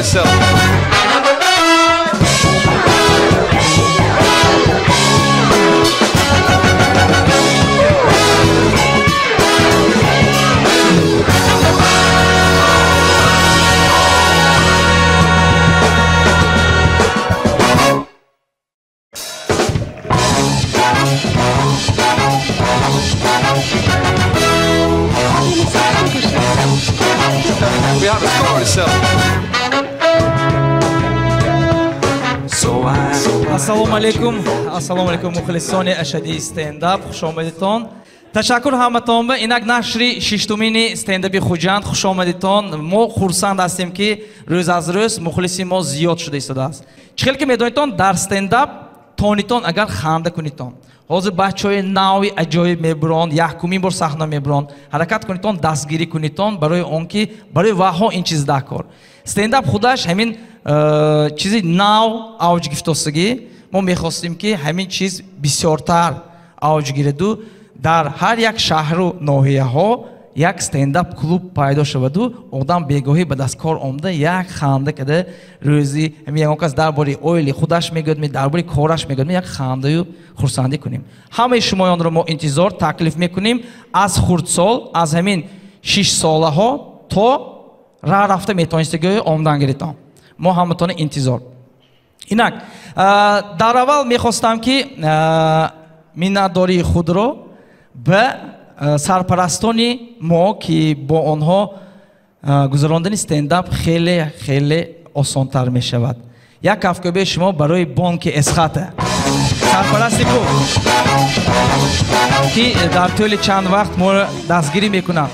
yourself. We have a score yourself. Assalomu alaykum muxlisoni ashadiy stand-up. Xush omadington. Tashakkur hammaton ba inak nashri shishtumini stand-upi Xo'jand xush omadington. Mo xursand hastیم ki ro'z az ro'z muxlisi mo ziyod shuda istadas. Chihel ki medonton dar stand-up toniton agar khanda kuniton. Hozir bachchoy nawi ajoyib mebron, yakumin bor sahna mebron. Harakat kuniton, dastgiri kuniton baroy on ki baroy vaho in chiz dakor. Stand-up xudash hamin چیزی ناو آوج گفتوسگی ما میخواستیم که همین چیز بسیارتر آوج گیرد در هر یک شهر و ناحیه ها یک استنداپ کلوب پیدا شود و آدم بگاهی به دستکار آمده یک خنده کده روزی همین یک کس درباره اویلی خودش میگوید درباره کارش میگوید یک خنده و خرسندی کنیم. همه شمایان رو ما انتظار تکلیف میکنیم از خردسال از همین 6 ساله ها تا راه رفته میتونستگی آمدن گیرتان. ما همتون انتظار. اینک در اول میخواستم که مینداری خود رو به سرپرستانی ما که با آنها گذراندن استنداپ خیلی خیلی آسان‌تر میشود. یک افکاری شما برای بانک اسخاته. سرپرستی کو که در طول چند وقت ما دستگیری میکنم.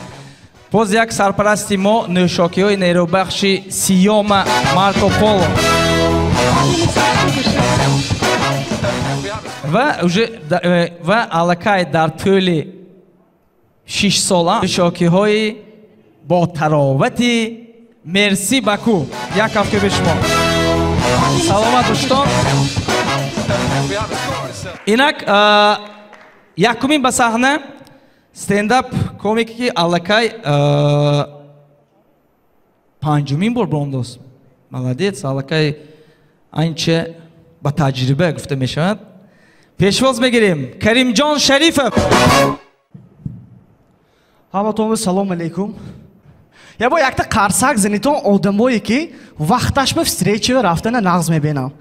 باز یک سرپرستی ما نوشاکی های نیروبخشی سیوم مارکو پولو و علاقه در طول 6 ساله نوشاکی های با تراوتی مرسی بکو. یک هفته به شما سلامت دوستان. اینک یکمین به صحنه استنداپ کومیکی علاقه پنجمین بار برانداست. مالادیت علاقه اینچه با تجربه گفته میشود. پیشواز میگیریم کریم جان شریفов. همتون سلام علیکم. یا با یک تا قرصک زنیتون آدمایی که وقتش به встрече رفتن نغز میبینم.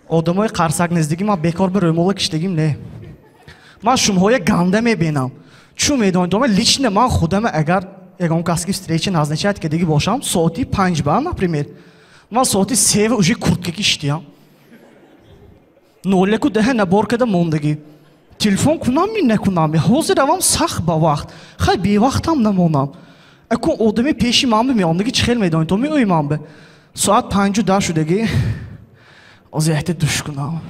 آدمای قرصک نزدیکی من بیکار به رومالا کشیدگیم نه. من شماهای گنده میبینم. چون میدونم لیچن من خودم اگر یکم کسی встрече назначает که دیگه باشم ساعتی 5 بار например. من ساعتی 3 уже куртка کشیدم. نولکو ده نبار کده موندگی. تلفن کنم می نکنم. حاضر روم سخت با وقت. خیلی بی وقتم نمونم. اکو آدمی پیشی من میامدگی چخیل میدونم تو میویمم به. ساعت 5 در شدگی. از یهت دوش کنم.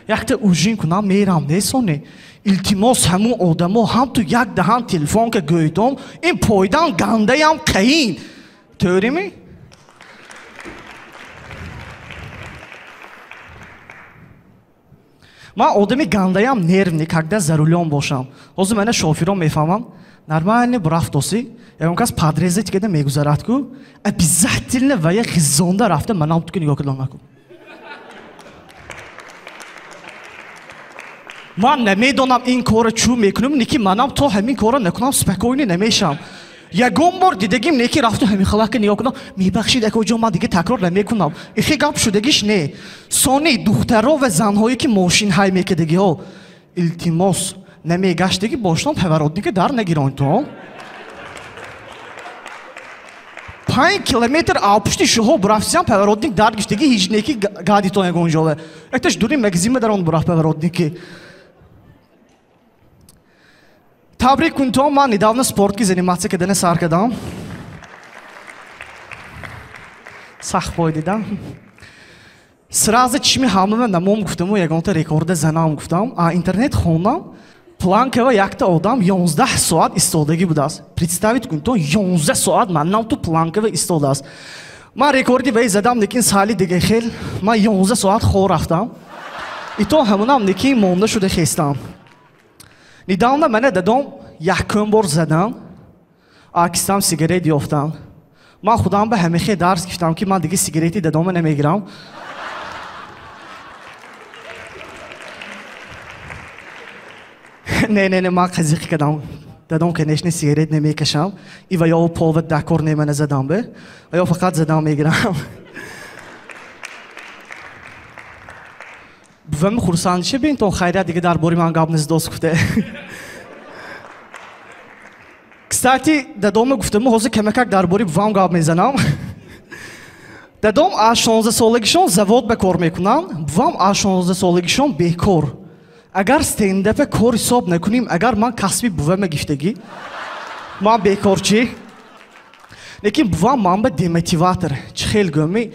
یهت اوجین کنم میرم نیستونی. التماس همون آدمو هم تو یک دهان تلفن که گویدم این پایدان گنده هم کهین. توری می؟ من آدمی گنده هم نرم когда за рулем باشم. حاضر من شوفیرم میفهمم. نرمال برفتوسی. یکم کس پادرزت که میگذارد کو. ابزاتیل و یک خزانده رفته منام تو که نگاه کردم نکن. من نمیدونم این کار چو میکنم نیکی منم تو همین کارو نکنم سپکوینی نمیشم. یکم بار دیدگیم نیکی رفته همین خلاق نگاه کنم میبخشید اکو جو من دیگه تکرار نمیکنم. ایخی گپ شدگیش نه. سانی دخترها و زنهایی که ماشین های میکدگی ها التماس نمیگشتگی باشتم پورودنی که در نگیران تو. 5 کیلومتر آپشتی شهو برافسیان پورودنی در گشتگی هیچ نیکی گادی تو نگونجاله. اکتش دوری مگزیم در اون براف پورودنی که تبریک کنم من недавно спорт کی заниматься کردن سر کردم. سخت پایدیدم. سراز چیمی همه نمام گفتم و یکم تا رکورد زنام گفتم. اینترنت خوندم. планка و یک تا آدم 11 ساعت ایستادگی بود است. представить کن تو 11 ساعت من نام تو планка و ایستاده است. من رکوردی وی زدم لیکن سالی دیگه خیل من 11 ساعت خور رفتم. ایتو همونم لیکن مونده شده خستم. недавно من دادم якум бор задам, акистам сигарет ёфтам. Ман худам ба ҳамехе дарс гирифтам ки ман диги сигарети дадома намегирам. Не, ман қазиқ кардам. Дадом конечно сигарет намекашам. И ва ё полва дакор нема назадам бе. Ва ё фақат задам мегирам. Бувам хурсандиша бин то хайрат дига дар бори ман гап наздоз гуфте. Кстати, дадом гуфтам ҳозир камакак дар бори бувам гап мезанам. Дадом аз 16 солагишон завод ба кор мекунам. Бувам аз 16 солагишон бекор. Агар стендапе кор ҳисоб накуним, агар ман касби буваме гифтагӣ, ман бекорчӣ. Лекин бувам манба демотиватор, чӣ хел гӯми.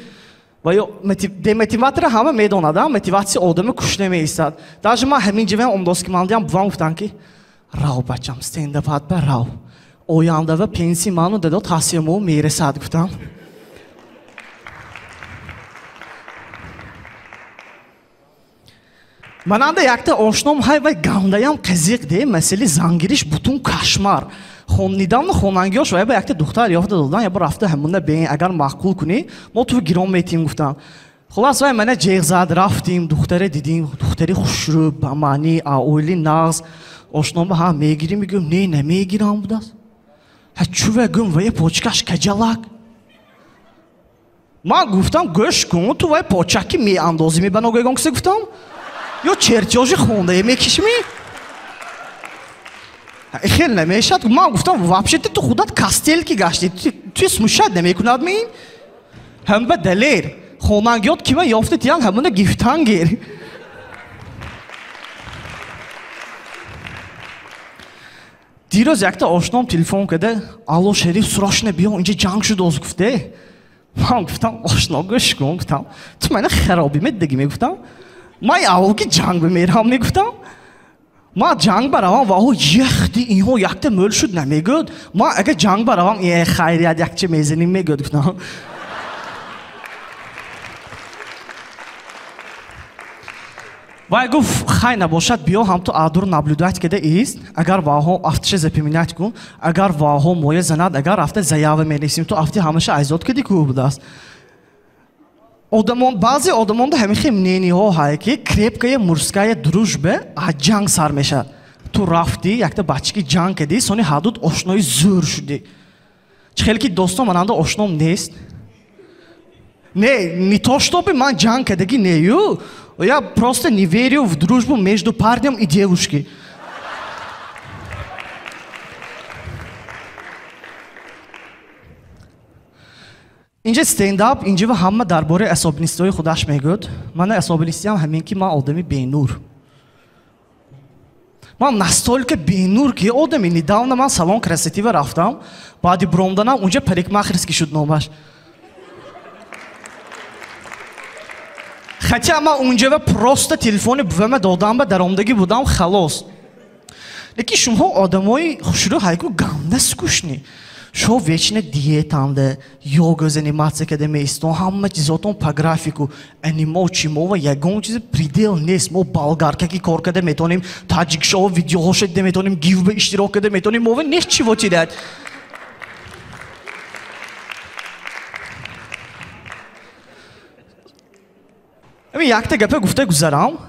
Ва ё демотиватора ҳама медонад, мотиватсия одаме куш намеистад. Даже ман ҳамин ҷаваи омдозкимандиам бувам гуфтам ки рав бачам стендапат ба рав. Ояндава пенсии ману дадо таҳсили мо мерасад гуфтам. Мананда якта ошном ҳай вай гандаям қазиқ де масъалаи зангириш бутун кашмар. Недавно хонангиёш вай ба якта духтар ёфта додан, я ба рафта ҳамуна беин агар маъқул кунӣ, мо ту гиром метим гуфтам. Хулас вай мана ҷеғ зад рафтим, духтаре дидим, духтари хушрӯ, бамаъни, аоили нағз. Ошном ба ҳам мегирим, мегӯм не намегирам будааст. Ҳа чӯ вай гӯм вай почкаш каҷалак. Ман гуфтам гӯш кун, ту вай почаки меандозӣ ба ногоягон кисе гуфтам? Ё чертёжи хондае мекишмӣ? Хел намешад. Ман гуфтам вообще-то ту худат кастелки гашти, ту смущать намекунад мин? Ҳам ба далер хонангиёт кима ёфтед ян ҳамуна гифтангер. Дирӯз якта ошном телефон карда, алло шериф срочно биё, инҷа ҷанг шудоз гуфте. Ман гуфтам ошно гӯш кун, гуфтам ту мана харобӣ медагӣ мегуфтам. Ман аввал ки ҷанг бимерам мегуфтам. Ман ҷанг баравам ваҳо яхди инҳо якта мӯл шуд намегӯд. Ман агар ҷанг баравам хайрият якча мезаним мегӯд гуфтам. Вай гуфт хай набошад биё ҳам ту адур наблюдать карда ист. Агар ваҳо афтиша запоминать кун, агар ваҳо моя занад, агар афта заява менисим, ту афти ҳамаша айзод кади ку будааст. Баъзе одамонда ҳамихе мнениҳо ҳай ки крепкая мужская дружба аз ҷанг сар мешавад. Ту рафтӣ якта бачаки ҷанг кардӣ, сони ҳадуд ошнои зӯр шудӣ. Чӣ хеле ки достон мананда ошном нест? Не то чтобы ман ҷанг кардагӣ нею. Я просто не верю в дружбу между парнем и девушкой. инҷа стендап, инҷа ҳама дар бораи асобинистиҳои худаш мегӯд. Мана асобинистиам ҳамин ки ман одами бенур. Ман настолько бенур ки одами недавно ман салон красотива рафтам, баъди бромданам унҷа парикмахерский шуд номаш. Хотя ман унҷа просто телефони бувама додам ба даромдагӣ будам халос. Лекин шумоҳо одамои хушрӯ ҳайку ганда скучни. Шо вечно диетанда, йога заниматься карда меистон, ҳама чизотон по графику, анимо чимова ягон чизи предел нест. Мо болгаркаки кор карда метонем, таҷикшо видеоҳо шида метонем, гивба иштирок карда метонем, мова нест чиво чидад. Якта гапа гуфта гузарам.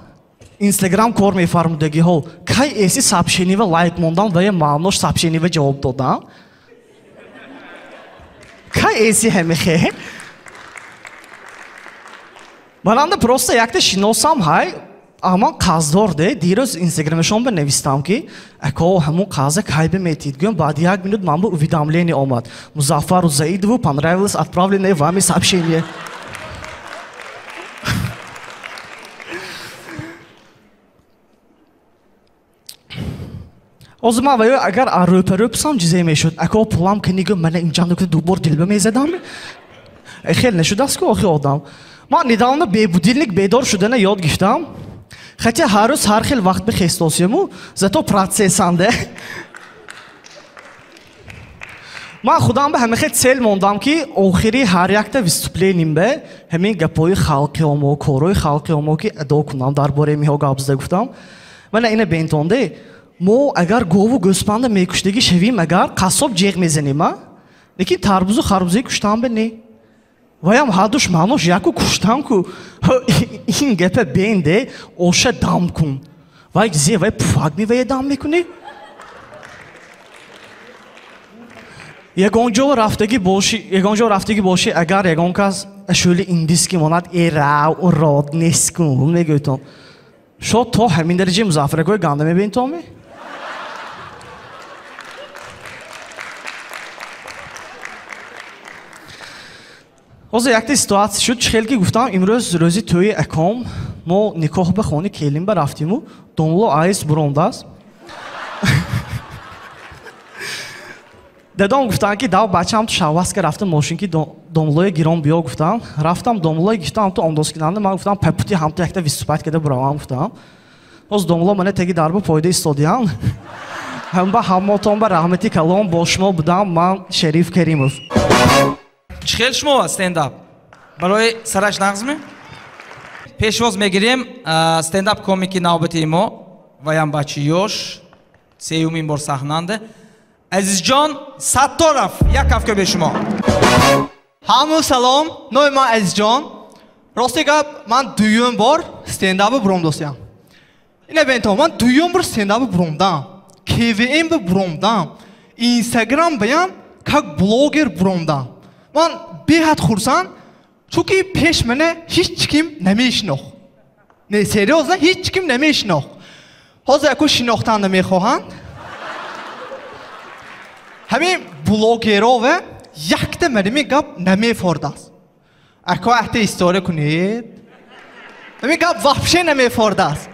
Инстаграм кор мефармудагиҳо. Кай эси сообщениева лайк мондан ва я маънош сообщениева ҷавоб додам? Кай эси ҳамихе? Мананда просто якта шиносам ҳай, аман қаздор де, дирӯз инстаграмашон бинавистам ки ако ҳамун қаза кай биметид. Гӯям баъди 1 минут ман ба уведомление омад. Музаффару Заидову понравилось отправленное вами сообщение. Озу ман ваё агар арӯпарӯ писам ҷизе мешуд. Ако пулам канигӯ мана инҷа нукта дубор дилба мезадам. Хел нашудааст ки охи одам. Ман недавно бебудилник бедор шудана ёд гирифтам. Хотя ҳар рӯз ҳар хел вақт бихестосияму, зато процессанда. Ман худам ба ҳамихе цел мондам ки охири ҳар якта виступлением ба ҳамин гапҳои халқиомо, корои халқиомо ки адо кунам дар бораи миҳо гап зада гуфтам. Мана ина бентонде мо агар гову гӯспанда мекуштагӣ шавим агар қассоб ҷеғ мезанем а лекин тарбузу харбузӣ куштан бе не ваям ҳадуш мануш яку куштан ку ин гапа бенде оша дам кун вай зе вай пуфагни вая дам мекунӣ ягон ҷо рафтагӣ бошӣ агар ягон кас шӯли индиски монад эрав род нескун мегӯйтон шо то ҳамин дараҷаи музаффаракҳои ганда мебинӣ томи ҳозир якта ситуатсия шуд чӣ хел ки гуфтам имрӯз рӯзи тӯи аком мо никоҳ ба хони келимба рафтиму домло айс бурондааст дадам гуфтанд ки дав бачаам ту шавваска рафта мошин ки домлои гирон биё гуфтам рафтам домлои гифтам ту омдозкунанда ман гуфтам папути ҳамту якта виступайт када буравам гуфтам боз домло мана таги дарба пойда истодиян ҳамба ҳаммотон ба раҳмати калом бо шумо будам ман Шариф Каримов чӣ хел шумо стендап барои сараш нағзме пешвоз мегирем стендап комики навбати мо ваям бачи ёш сеюмин бор саҳнанда Азизҷон Сатторов як ҳафта бе шумо ҳаму салом нои ман Азизҷон рости гап ман дуюм бор стендаби буромдосям ина бентон ман дуюм бор стендаби буромдам КВМ ба буромдам Инстаграм баям как блогер буромдам ман беҳад хурсанд чунки пеш мана ҳеч ким намешинох не серьёзна ҳеч ким намешинох ҳозир яку шинохтанда мехоҳанд ҳамин блогерове якта марими гап намефордааст ако якта история кунед ҳамин гап вообще намефордааст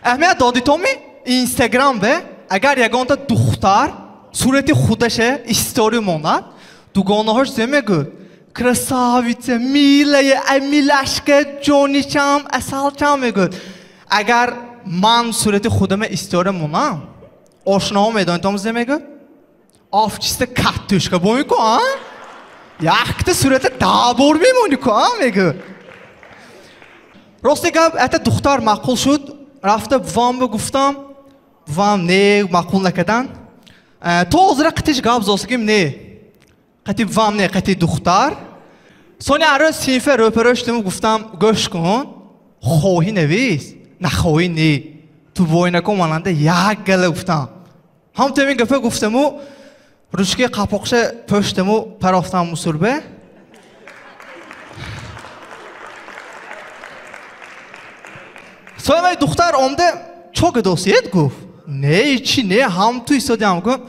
аҳамият додитоми Инстаграм бе агар ягонта духтар сурати худаше история монад дугонаҳош зе мегӯд красавица милая амилашка ҷоничам асалчам мегӯд агар ман сурати худама история монам ошноҳо медонед том зе мегӯд овчиста катушка бомику а якта сурата дабор мемонику а мегӯд рости гап якта духтар маъқул шуд рафта бувамба гуфтам бувам не маъқул накардан то ҳозира қитиш гап зосагим не қати бувам не қати духтар сони арӯз синфа рӯпаро шудиму гуфтам гӯш кун хоҳӣ навис нахоҳӣ не ту войнакон монанда як гала гуфтам ҳамту ин гапа гуфтаму ручки қапоқша пӯштаму парафтам мусурбе сояи духтар омда чо гадосиед гуфт не чи не ҳамту истодиам гуфт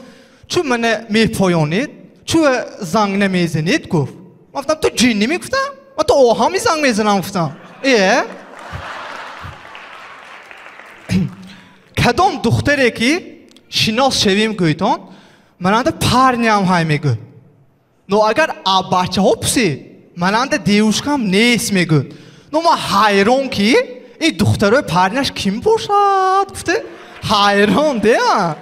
чӯ мана мепоёнед чӯ занг намезанед гуфт ман гуфтам ту ҷиннӣ мегуфтам ман ту оҳами занг мезанам гуфтам кадом духтаре ки шинос шавим гӯйтон мананда парням ҳай мегӯд но агар а бачаҳо пусед мананда девушкам нест мегӯд но ман ҳайрон ки ин духтарои парняш ким бошад гуфте ҳайрон деа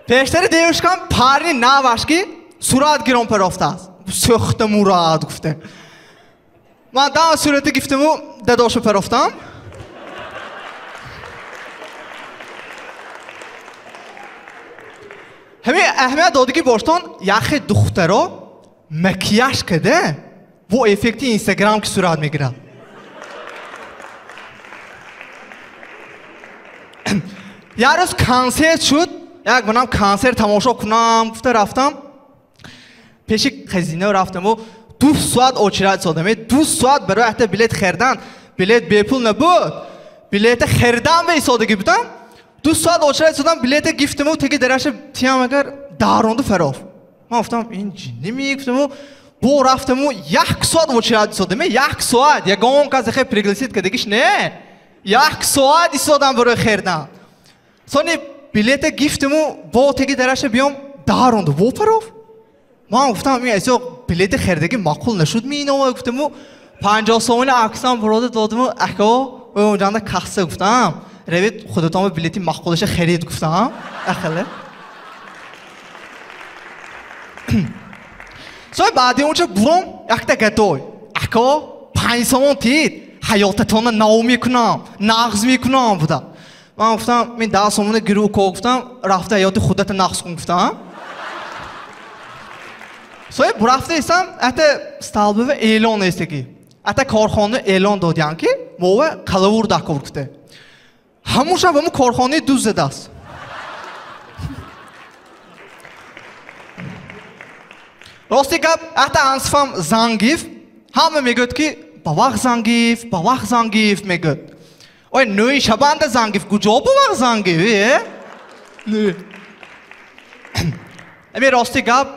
пештари девушкам парни наваш ки сурат гирон парафтааст сӯхта мурад гуфте ман дам сурати гифтаму дадошу парафтам ҳамин аҳамият додагӣ боштон яхе духтаро макияж када бо эффекти Инстаграм ки сурат мегирад як рӯз консерт шуд як манам консерт тамошо кунам гуфта рафтам пеши хазинао рафтаму 2 соат очередь содаме 2 соат барои якта билет хердан билет бепул набуд билета хердан беисодагӣ будам 2 соат очередь содам билета гифтаму теги дараша тиям агар даронду фароф ман гуфтам ин ҷинни мегуфтаму бо рафтаму 1 соат очередь содаме 1 соат ягон кас хе пригласит кадагиш не 1 соат истодам барои хердан сони билета гифтаму бо теги дараша биём даронду бо фароф ман гуфтам ин асё билети хердагӣ маъқул нашуд минова гуфтаму 50 сомони аксам бурода додаму ако онҷанда касса гуфтам равед худатон билети маъқулаша харид гуфтам ахале сои баъди онча буром якта гадой ако 5 сомон тид حیاتتون نو میکنم نقض میکنم بودم من گفتم من 10 سومون گروه کو گفتم رفته حیات خودت نقض کن گفتم سوی برافته ایستم ات استالبه و اعلان ایستگی ات کارخانه اعلان دادیان که موه قلاور دکور گفته همون شب همون کارخانه دوز زده است راستی گپ ات انصفم زنگیف همه میگوید که باوخ زنگیف میگوید اوه نوی شبانده زنگیف کجا باوخ زنگیف نه امی راستی گپ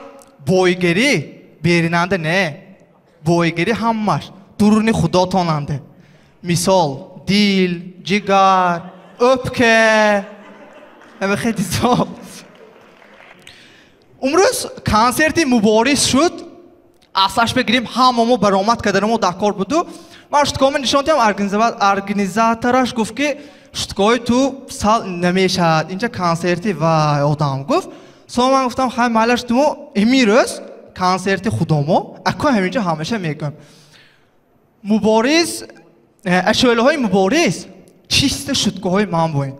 بایگری بیریننده نه بایگری همش درونی خدا تاننده مثال دیل جگر öpke امی خیلی زاب امروز کنسرتی مبارز شد اصلاش بگیریم هممو برآمد کردنمو دکار بودو من شتکام نشان دادم ارگانیزاتورش گفت که شتکای تو سال نمیشد اینجا کنسرتی و آدم گفت سو من گفتم خیلی مالش تو امیروز کنسرتی خودمو اکو همینجا همیشه میگم مبارز اشوله های مبارز چیست شتکه های من بوین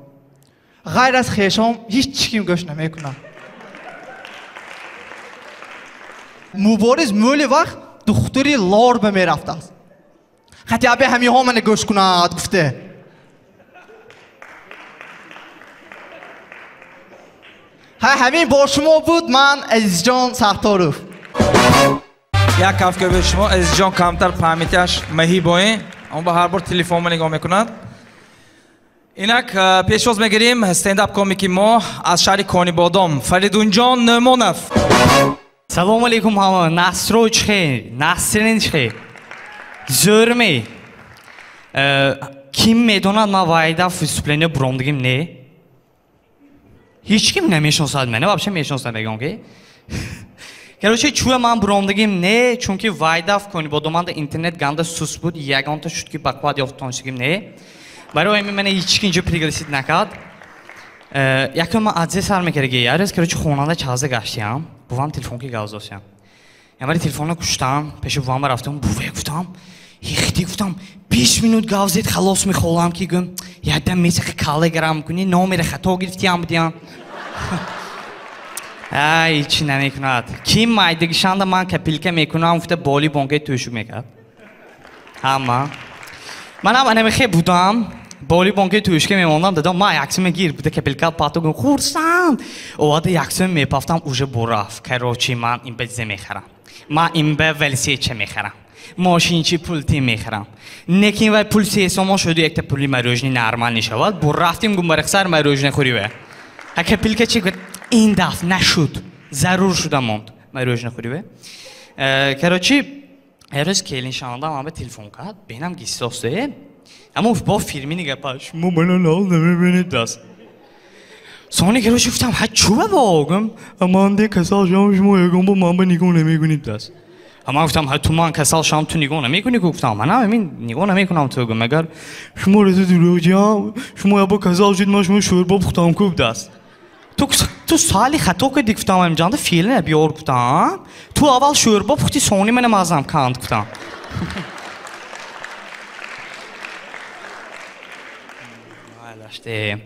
غیر از خیشام هیچ کیم گوش نمیکنم مبارز مولی وقت دختری لار به می رفته است خطیبه همی ها من گوش کند گفته همین با شما بود من عزیز جان سختاروف یک کافکه به شما عزیز جان کمتر فهمیتش مهی باین اون با هر بار تلفن من نگاه میکند اینک پیشواز میگیریم استنداپ کمیکی ما از شهر کانی بادام فریدون جان نمونف سلام علیکم همه نصرو چخیر نصرین چخیر زورمی کیم میدوند من وایده فیسپلینه بروندگیم نه هیچ کیم نمیشناسد منه بابشه میشناسد بگم که Короче, чуя ман брондагим не, чунки вайдаф кони бо доманда интернет ганда сус буд, ягонта шуд ки баквад ёфтоншигим не. Барои ҳамин мана ҳеҷ ки инҷо пригласид накард. Якум ман адзе сар мекард ки ярез, короче, хонанда чаза гаштиам, бувам телефон ки гавзосиам. Ямари телефонро куштам, пеши бувам рафтам, буве гуфтам, ихти гуфтам, 5 минут гавзед халос мехолам ки гум, ядам месахи калеграм куни, номеро хато гирифтиам будиам. ای چی نمیکند کی مایدگیشان من کپیلکه میکنم گفته بالی بانگه توشو میکرد اما منم نمیخه بودم بالی بانگه توشکه میموندم دادم ما یکسم گیر بوده کپیلکه پاتو گم خورسند اواد یکسم میپافتم اوجه براف کراچی من این بجزه میخرم من این به ولسی چه میخرم ماشین چی پولتی میخرم نکین و پول سیسوما شده یک تا پولی مروجنی نرمال نشود برفتیم گم برخسر مروجنی خوری به کپیلکه چی گفت این دفعه نشد ضرور شدم موند من روش نخوری به کراچی هر روز کلین شاندم من به تلفن کرد بینم گیستاسته اما با فیلمی نگه پاش مو منو نال نمیبینید دست سانی کراچی گفتم ها چوبه باگم اما ده کسال شام شما یکم با من به نگاه نمیکنید دست اما گفتم ها تو من کسال شام تو نگاه نمیکنی گفتم من همین نگاه نمیکنم تو گم مگر شما رزه دروغجام شما با کسال شد ما شما شوربا پختم کوب دست تو سالی خطا کردی گفتم امجان ده فیلم بیار گفتم تو اول شوربا پختی سونی من مازم کند گفتم الاشته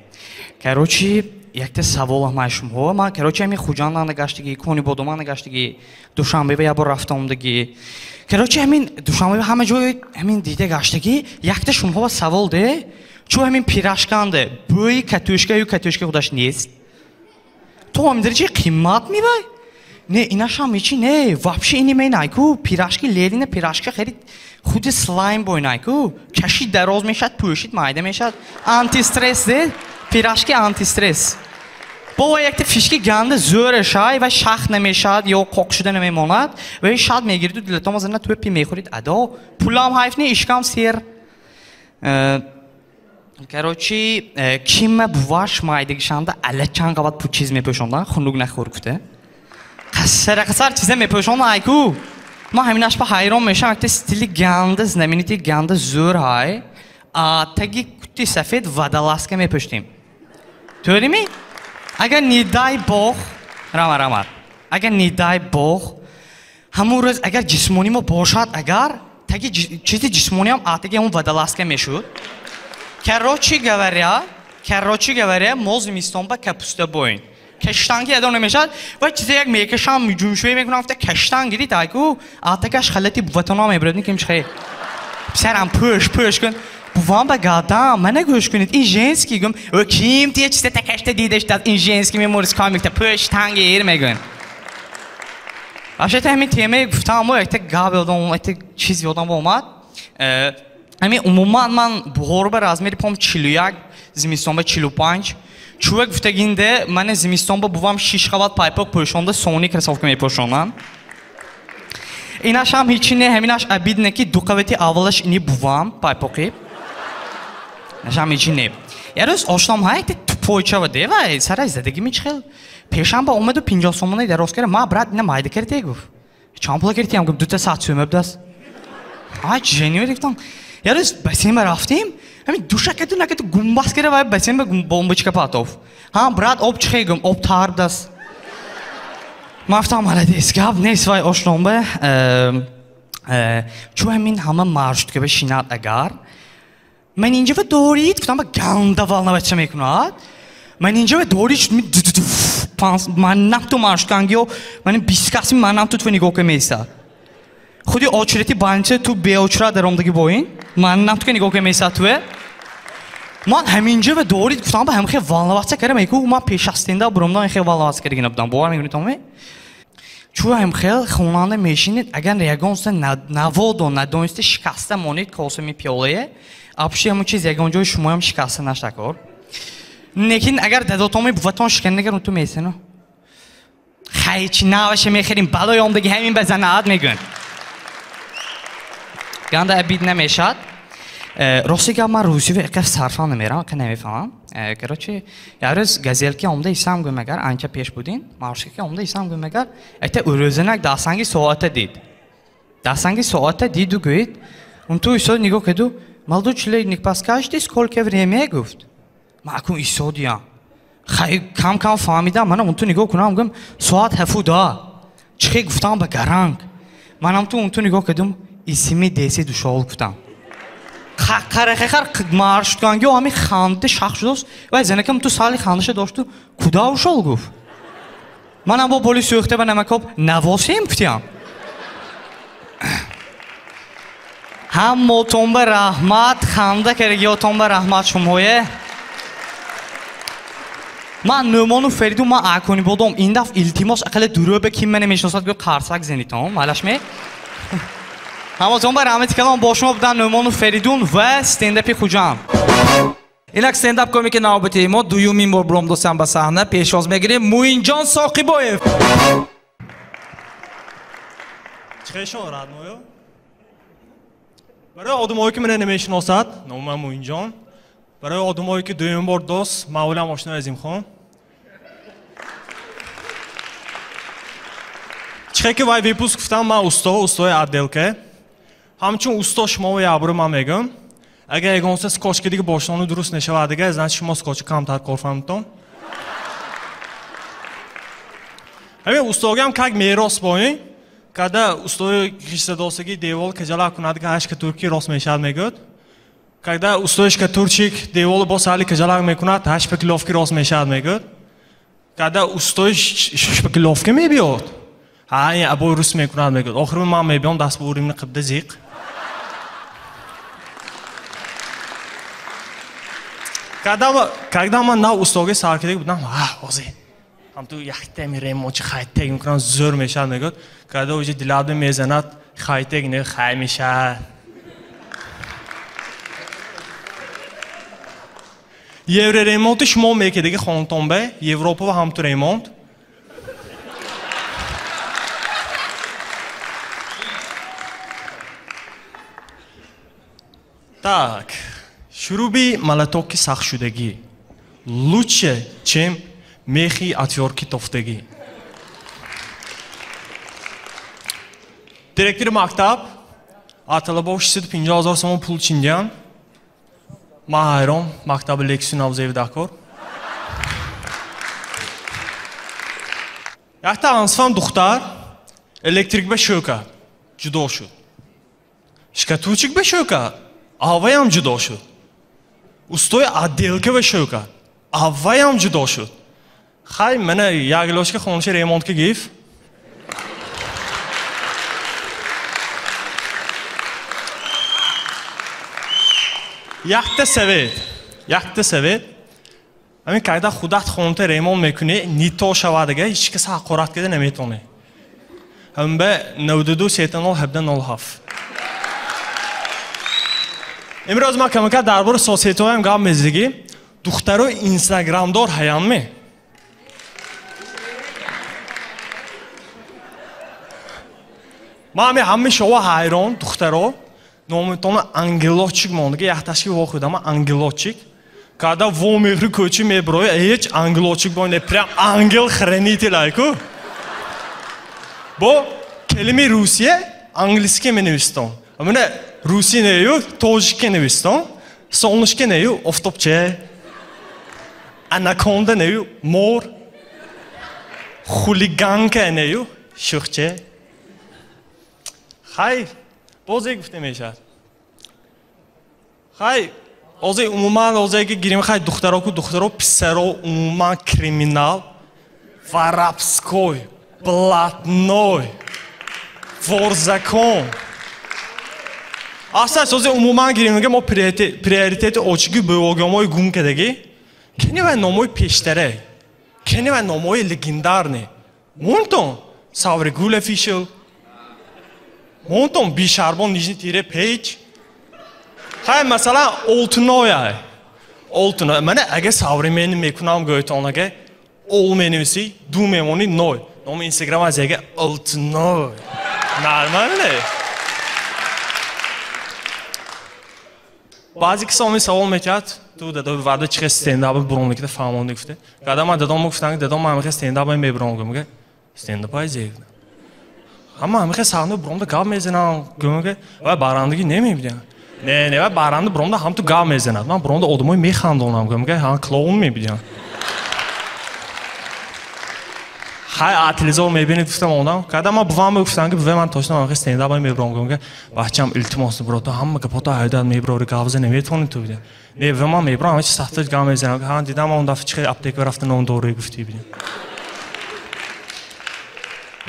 کراچی یک تا سوال هم شما من کراچی همی خوجان نگاشتگی کنی بودم نگاشتگی دوشنبه و یا با رفتم دگی کراچی همین دوشنبه همه جای همین دیده گاشتگی یک تا شما با سوال ده چون همین پیراشکنده بوی کاتوشکه خودش نیست تو هم درجه قیمت میبای؟ نه ایناش هم میچی نه واپشه اینی می نایکو پیراشکی لیرینه پیراشکی خیلی خود سلایم بای نایکو کشی دراز میشد پوشید مایده میشد آنتی استرس ده پیراشکی آنتی استرس با یک تا فیشکی گنده زور شای و شخ نمیشد یا کوک شده نمیماند و شاد میگیرید و دلتام از نه تو پی میخورید ادا پولام حیف نه اشکام سیر کراچی کیم بواش مایدگیشانده الچان قباد پو چیز میپوشوندن خونوگ نخور گفته قصر چیزه میپوشوندن ایکو ما همینش با حیران میشم وقتی استیلی گنده زمینیتی گنده زور های تگی کتی سفید ودلاسکه میپوشتیم توری می؟ اگر نیدای باخ اگر نیدای باخ همون روز اگر جسمانی ما باشد اگر атаги чизи ҷисмониам атаги ҳамон водолазка мешуд. Короче говоря, мо зимистон ба капустабоин. Каштанги яда намешад ва чизе як мекашам ҷумшӯӣ мекунам гуфта каштан гирид айку атагаш халати буватона мебурад ким чихе. Писарам пӯш кун. Бувам ба гадам, мана гӯш кунед. Ин женский гум. О ким тия чизе та кашта дидаш дад ин женский меморис камикта пӯш танги ир мегун. Ашета ҳамин темаи гуфтам мо якта гап ёдам якта чиз ёдам омад. Ҳамин умуман ман буҳор ба размери пом 41 зимистон ба 45 чувак гуфтагинде ман зимистон ба бувам 6 қабат пайпок пӯшонда сони красовка мепӯшонам. Инаш ҳам ҳичи не ҳаминаш абид не ки ду қабати аввалаш ини бувам пайпоқи. Инаш ҳам ҳичи не. Ярӯз ошнам ҳа якта тупойча ва дева сарай задагӣ мечхел. Пешанба омаду 50 сомонаи дароз кара ма брат ина майда кардие гуфт. Чанд пула кардиям гуфт 2 саат сӯма будаст. Ай ҷенӣ гуфтам. Ярӯз басема рафтем. Ҳамин душакату накату гумбас кара ва басема бомбочка патов. Ҳам брат об чихе гум об тар будаст. Ма гуфтам молодец гап нест вай ошном ба. Чӯ ҳамин ҳама маршрутка бешинад агар ман инҷа ва дорид гуфтам ба ганда волноватча мекунад. Ман инҷа ва дорид ман намту маршруткангиё ман 20 каси ман намту ту нигоҳ ка месад. Худи очерети банча ту беочерат даромдаги боин ман намту ка нигоҳ ка месад туе. Ман ҳаминҷа ва дорид гуфтам ба ҳамхе волноватча кара меку ман пешастенда буромда ҳамхе волноватча каригина будам бовар мекунед томе. Чӯ ҳамхел хонанда мешинед агар ягонста наводо надониста шикаста монед косами пиёлае апши ҳамон чиз ягон ҷои шумоям шикаста наштакор. Лекин агар дадотоми буватон шикан нагар ту месено. Хайчи наваша мехерим балои омдаги ҳамин ба занаат мегӯн. Ганда абид намешад. Рости гап ман русиё якаш сарфа намерам, ка намефаҳмам. Короче, ярӯз газелки омда исам гӯм агар анча пеш будин, маршрутка омда исам гӯм агар айта урӯзанак дастанги соата дид. Дастанги соата диду гӯид, он ту исод нигоҳ каду, молодой человек подскажете, сколько время гуфт? Макун исодиям. Хай кам фаҳмидам, манам он ту нигоҳ кунам гӯм соат 7 чихе гуфтам ба гаранг. Манам ту он ту нигоҳ кадум исми деси душол гуфтам. Қарақақар маршрутканги ҳами ханда шах шудааст ва занакам ту сали хандаша дошту куда ушол гуфт. Манам бо поли сӯхта ба намакоб навосем гуфтиям. Ҳаммотон ба раҳмат ханда карагиётон ба раҳмат шумое. Ман Нӯмону Фариду ман акони бодом ин дафъ илтимос ақалла дурӯ ба ки мана мешиносад гӯ қарсак зенитон малашме. ҳаматон ба раҳмати калом бо шумо будам Нӯмону Фаридун ва стендапи Хуҷанд. Инак стендап комики навбати мо дуюмин бор буромдосам ба саҳна пешоз мегирем Муинҷон Соқибоев. Чихешон радмоё. Барои одамое ки мана намешиносад номам Муинҷон. Барои одамое ки дуюмин бор дост маъмулан ошно Азимхон. Чихе ки вай випуск гуфтам ман устои отделка. ҳамчун усто шумо ябру ман мегӯм агар ягонса скотчки дига бошону дуруст мешавад дига значит шумо скотчи камтар кор фаҳмидтон. ҳамин устогиам как мерос боин когда устои кишсадосаги девол каҷала кунад дига ҳашка турки рост мешавад мегӯд. Когда устои шкатурчик девол бо сали каҷала мекунад ҳашпакиловки рост мешавад мегӯд. Когда устои шпакиловка мебиёд ин абои рус мекунад мегӯд. Охир ман мебиём даст ба уримни қибда зиқ. Когда ман нав устоги саркида будам, ҳозир ҳам ту яхтами ремочи хайтег мекунам зӯр мешавад мегӯд. Когда уҷи дилаби мезанад хайтег не хай мешавад. Евроремонти шумо мекидиги хонтон бе Европа ва ҳамту ремонт. Так, шуруби молотоки сахтшудагӣ лучше, чем мехи отвёрки тофтагӣ. Директори мактаб аталабо 650 000 сомон пул чиндиян. Ман ҳайрон мактаби лексию навзеви дакор. Якта ҳамсафам духтар электрик ба шӯ кард, ҷудо шуд. Shkatuvchik beshov karд. Avvay ham judo shud. Ustoy отделка beshov karд. Avvay ham judo shud. Hay mana yagloshga xoncha remontga gif. Yaxta Sovet. همین когда خودت خونته ریمون میکنی نیتو شود دیگه هیچ کس حقارت کرده نمیتونه. هم به 92 سیتنال 1707. امروز ما کم کم درباره سوسیته هم گام میزدی. دخترو اینستاگرام دار هیام می. ما همه شوا هایرون دخترو نومیتونه انگلوچیک مونده یه تاشکی واقعی ما انگلوچیک. Когда в умерли кучу меброя, эч англочик бой не прям ангел хранитель айку. Бо kelime Rusya, английский mi neviston. Amına Rusya ne yu, tojike neviston. Solnışke ne yu, oftopçe. Anaconda ne yu, mor. Xuliganka ne yu, şıkçe. Hay, boze giftem eşar. Hay. Ozay umuman ozayga girim xay duxtaro pisaro umuman kriminal воровской блатной вор закон. Asas ozay umuman girimga mo prioritet ochigi bo'lganmoy gum kedagi. Keni va nomoy peshtere. Keni va nomoy legendarni. Monton Savri Gul official. Monton Bisharbon nijni tire page. Hay mesela Oltunoy. Oltunoy. Mane agar savremenni mekunam go'ytonaga olmenisi dumemoni noy. Nomi Instagram azaga Oltunoy. Normalmi? Ba'zi kisomi savol mekat. Tu dada varda chiqib stand-up bronlikda famonlik gufte. Когда man dadam guftan, dadam man stand-up mebronga. Stand-up ayzeg. Ama men savno bronda gap mezenam gömge va barandagi nemeydi. Ne var barandı bromda ham tu gav mezenad. Man bromda odumoy mexandonam gömge han clown mebidiyam. Hay atlizor mebinid guftam onam. Когда man buvam guftan ki buvam man точно man stand-up mebron gömge. Bahçam iltimos broto hamma kapoto haydan mebrori gavze nemetoni tu bide. Ne buvam mebron hiç sahte gav mezenad. Han didam onda çıkı aptek veraftan on doğru gufti bide.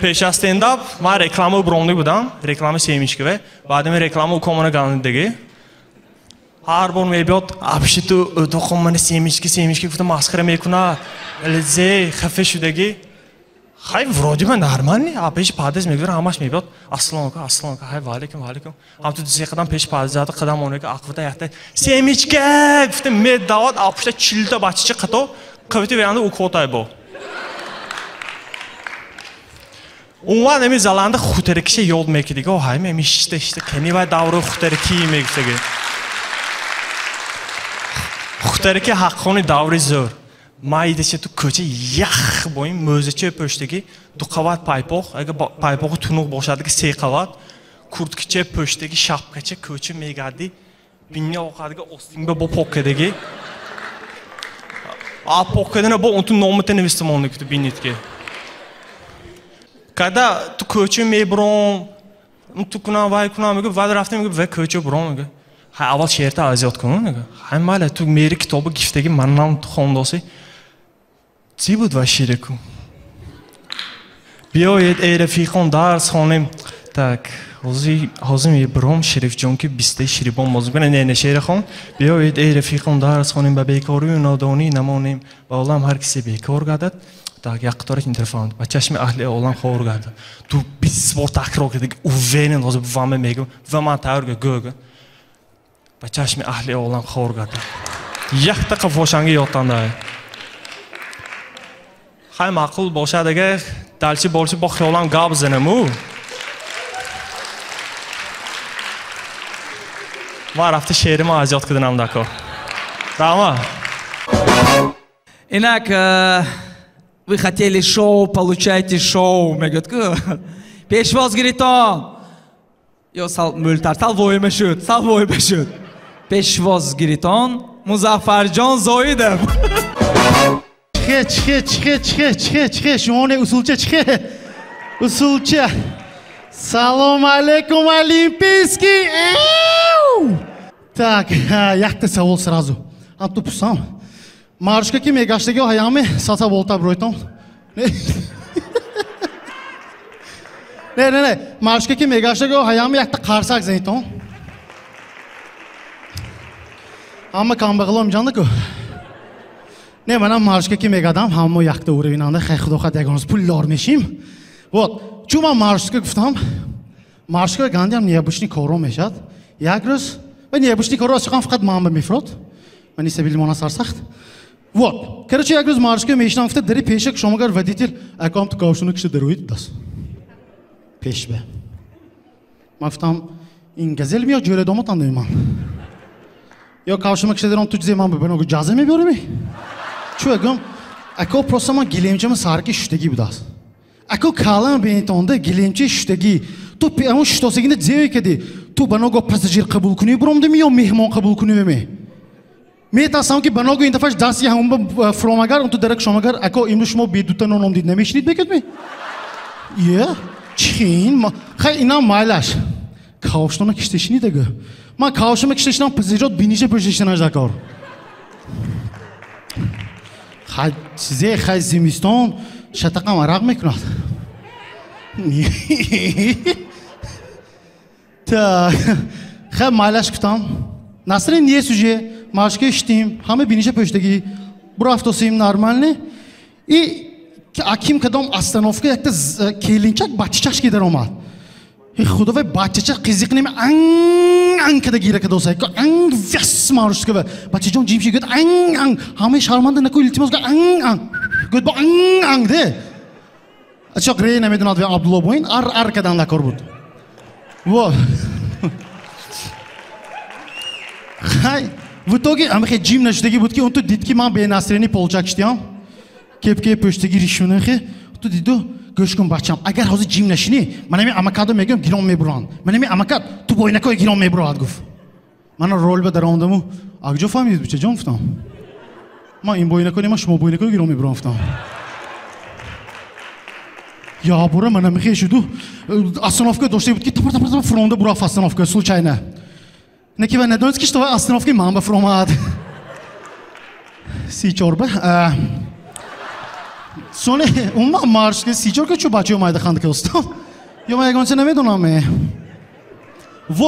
Peşa stand-up, ma reklamı bronlu budam, reklamı sevmişki ve badem reklamı komuna ganındagi. Har bor mebiyot, abşitu doqomani sevmişki gufta maskara mekuna, leze xafe shudagi. Hay vrodi man normalni, a peş pades megdir hamash mebiyot, aslan ka, hay valekum. Ham tu dize qadam peş padezada qadam onaga aqvata yaxta sevmişki gufta medavat apşta chilta bachichi qato, qaviti veranda u kotay bo. Unvan emi zalanda xuterikişe yol mekidigi o hay memi işte keni va davro xuteriki mekidigi. Xuteriki haqqoni davri zor. Maydese tu ko'cha yax bo'yin mo'zicha po'shtagi du qavat paypoq, agar paypoqi tunuq boshadagi 3 qavat, kurtkicha po'shtagi shapkacha ko'cha megadi, binga oqadiga ostingba bo pokkadagi. A pokkadana bo untu nomutini vistamonlik tu binitga. Когда tu ko'cha mebron, tu kunam va raftam va ko'cha bron. Ha avval she'rda aziyat kunam. Hammala tu meri kitobi giftagi manam xondosi. چی بود و شیره کن بیایید ای رفیقان درس خانم tak حازم برام شریف جان که بیسته شریبان موضوع کنه نه شعر خان بیایید ای رفیقان درس خانم به بیکاری و نادانی نمانیم و عالم هر کسی بیکار گردد tak یقطارش اینترفاند و چشم اهل عالم خور گردد تو 20 بار تکرار کردی او وینن حاضر بفهمه میگم و من تایر گوگه و چشم اهل عالم خور گردد یک دقیقه فوشنگی یادتانده خیلی معقول باشد اگر دلچی بالچی با خیالم گاب بزنم او ما رفته شعرم азиат кардам дако дама Итак, вы хотели шоу, получаете шоу. Мегатку. Пешвоз гиритон. Yo sal multar, sal voymashud. Peshvoz giriton Muzaffarjon Zoidov. Çıkı. Şumone usulca çıkı. Usulca. Салом алейкум, Олимпийский! Так, як-то savol сразу. Анту пусам. Маршка ки мегаштаги ҳаями сата волта бройтон. Не. Маршка ки мегаштаги ҳаями якта қарсак зайтон. Ама камбағлом ҷандаку. Не, манам маршка ки мегадам, ҳамо якта уравинанда хай худохат ягоназ пуллор мешим. Вот, чун ман маршка гуфтам, маршка гандиам неябушни коро мешад. Як рӯз ва неябушни коро аз чиқам фақат ман ба мефрод. Мани сабилимона сарсахт. Вот, короче, як рӯз маршка мешинам гуфта дари пешак шомагар водитель акам ту кавшуна кишта дароид дас. Пеш бе. Ман гуфтам, ин газел миёд ҷӯре домотан намиман. Ё кавшума кишта дарам ту ҷизе ман бибарам гу ҷаза мебиёрими? Чу агам, ако просто ман гилемчама сарки шуштагӣ будааст. Ако калам бентонда гилемчи шуштагӣ. Ту амон шуштосагина зеви кади. Ту баного пассажир қабул кунӣ буромдами ё меҳмон қабул кунивами? Метарсам ки баного ин дафъаш дасти ҳамон фромагар он ту дарак шомагар ако имрӯз шумо бедута ноном дид намешинид мекардми? Е? Чин? Хай инам майлаш. Кавштона кишташинидага. Ман кавшама кишташинам пассажирот биниша пӯшташинаш дакор. Хай чизе хай зимистон шатақам арақ мекунад. Так, хай майлаш гуфтам. Насрин не суже, машка иштим, ҳама биниша пӯштагӣ. Бурафтосим нормальне. И аким кадом остановка якта келинчак бачачаш ки даромад. Худовай бачача қизиқ неми ан када гира кадосай. Ан вяс марушка. Бачаҷон ҷимши гӯд ан. Ҳамаи шарманда накӯ илтимос га ан. Гӯд бо ан де. Ачо грей намедунад ва Абдулло боин ар кадан накор буд. Вот. Хай, в итоге амхе ҷим нашудагӣ буд ки он ту дид ки ман бенасрини полча киштиям. Кепке пӯштагӣ ришунахе. Ту диду гӯш кун бачам, агар ҳозир ҷим нашини, ман ами амакадо мегӯям гиром мебуранд. Ман ами амакад ту бойнакои гиром мебурад гуфт. Мана ролба даромадаму акҷо фаҳмидид бучаҷон гуфтам. Ман ин бойнако нема шумо бойнакои гиром мебуранд гуфтам. Я бура мана мехешуду остановка дошта буд ки тапар фронда бурафт остановка случайно. Неки ва недонст ки што остановки ман ба фромад. Си чорба. Соне умма марш ки си чорка чу бачаи омайда ханда кастам. Ё ман ягонча намедонам. В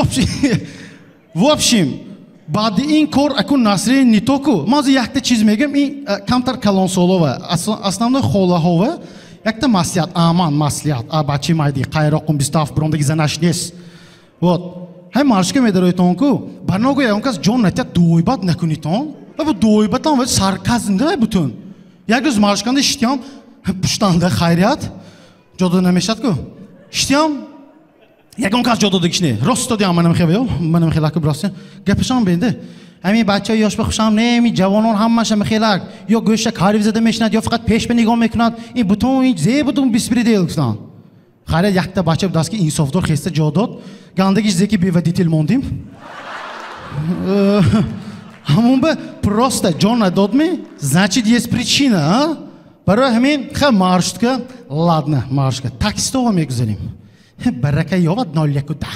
общем, баъди ин кор аку Насрин нитоку ман якта чиз мегам ин камтар калонсолова основной холаҳова якта маслиҳат аман маслиҳат бачаи майди қайроқум 27 бурондаги занаш нест. Вот. Хай маршка медароитон ку баного ягон кас ҷон натият дуойбат накунитон. Ва дуойбатам ва сарказмда бутун. Як рӯз маршканда шитям пуштанда хайрият ҷодо намешад ку. Шитям ягон кас ҷодо дигишне. Рост додиам манам хевё, манам хелак брасте. Гапшам бенде. Ами бачаи ёш бахушам не, ми ҷавонон ҳамаша мехелак. Ё гӯшта карив зада мешинад, ё фақат пеш ба нигоҳ мекунад. Ин бутун ин зе бутун беспредел гуфтан. Хайрият якта бача будаст ки инсофдор хеста ҷо дод. Гандагиш зе ки беводитель мондим. Ҳамон ба просто ҷон надодми, значит есть причина, а? Барои ҳамин ха маршка, ладно, маршка. Такситова мегузарим. Барака ёвад 0110.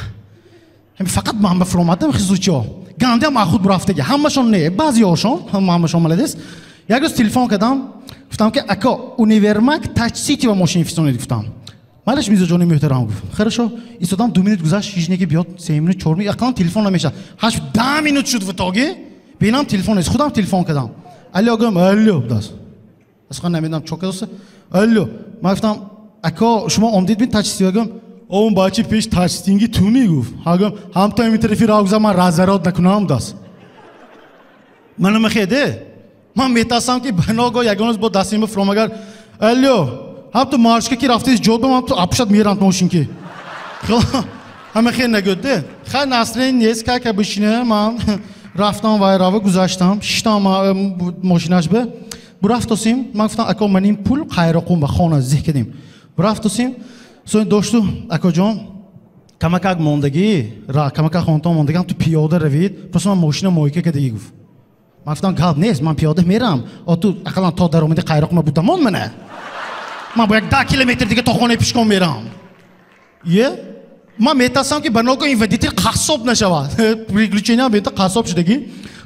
Ҳамин фақат ман ба фромадам хизучо. Гандиам ахуд бурафтаги. Ҳамашон не, баъзиёшон, ҳамашон маладес. Як рӯз телефон кардам, гуфтам ки ако универмаг таксити ва мошини фисонид гуфтам. Малаш мизоҷони муҳтарам гуфт. Хорошо, истодам 2 минут гузашт, ҳичнеки биёд 3 минут, 4 минут, ақаллан телефон намешад. 10 минут шуд в итоге. Бинам телефон нест, худам телефон кардам. Алло гам, алло будаст. Асқан намедам чо кадаст. Алло, ман гуфтам, ако шумо омдид бин таксити гам. Он бачи пеш такситинги ту мегуфт. Ҳагам, ҳамта ин тарафи равза ман разарот накунам даст. Мана махеде. Ман метасам ки баного ягоназ бо дастим фромагар. Алло, ҳам ту маршка ки рафтиз ҷод бам ту апшад меранд мошинки. Ҳама хел нагӯдде. Хай Насрин нест ка бишине ман рафтам вайрава гузаштам. Шиштам мошинаш бе. Бурафтосим, ман гуфтам ако ман ин пул қайроқум ба хона зеҳ кардем. Бурафтосим, соин дошту ако ҷон камакак мондаги, камакак хонтон мондагам ту пиёда равид. Просто ман мошина моҳика кардагӣ гуфт. Ман гуфтам гап нест, ман пиёда мерам. Ту ақаллан то даромади қайроқума будамон мана. Ман бо як 10 километр дига то хонаи пешкон мерам. Е? من میترسم که بنا این ودیتی قصاب نشود приключения بیت قصاب شدگی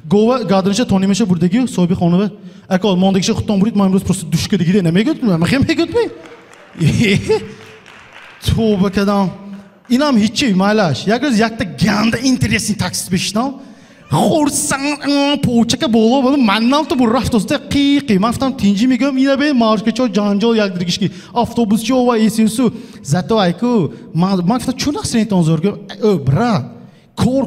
گوه گادرش تونی میشه بردگی صبح خانومه اکال ماندگیش خودتون برید ما امروز پروست دوش کدگی نمیگید من میگید می تو بکدم اینم هیچی مالاش یک روز یک تا گنده اینترسی تاکسی بشنم خورسان پوچه که بالا منم تو بر رفت است قیقی من گفتم تینجی میگم اینا به مارش که چه جانجال یک دیگه کی اتوبوس چه و ایسیسو زاتو ایکو من گفتم چون اصلا تون زور برا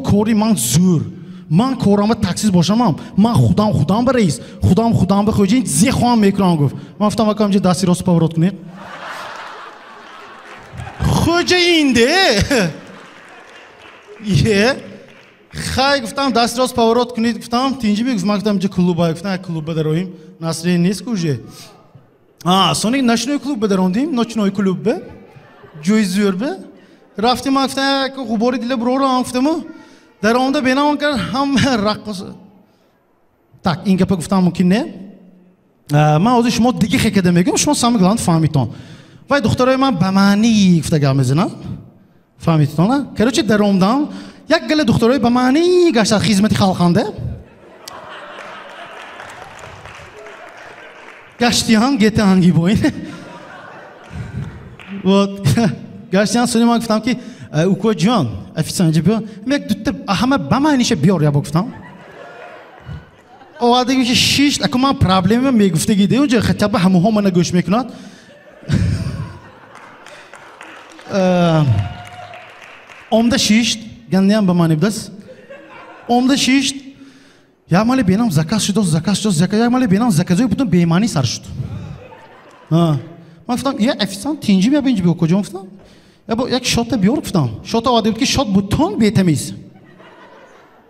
کوری من زور من کورام تاکسی باشم من خودم به رئیس خودم به خودی زی خوام میکنم گفت من گفتم اکام چه دستی راست پاورات کنید خوجه اینده یه خیلی گفتم دست راست پاورات کنید گفتم تینجی میگفتم من گفتم چه کلوبه گفتم کلوب بدرویم نصری نیست کوچه سونی نشنوی کلوب بدروندیم نشنوی کلوب به جوی زور به رفتیم من گفتم که خوباری دیله برو رو گفتم در آنده بینام کرد هم رقص tak این گپ گفتم ممکن نه من از شما دیگه خیلی میگم شما سامگلان فهمیتون وای دخترای من به معنی گفته گام میزنن فهمیتون نه کروچه در آمدم یک گله دخترای به معنی گشت خدمتی خالخانده گشتیان گیت هنگی بوین و گشتیان سونی من گفتم که اوکو جان افیسانجی بیا میگه دوتا همه به معنیش بیار یا گفتم او دیگه شیش اکو من پرابلم میگفته گیده اونجا خطاب همه من گوش میکنند omda şişt, ganyan bamani bdas. Omda şişt, ya mali benam zakas şudos, ya mali benam zakazoy bütün beymani sarıştı. Ha, ben gittim, ya efsan tinci mi ya benci bir okuyacağım gittim. Ya bu, ya şota bir gittim. Şota o dedi ki şot bütün beytemiz.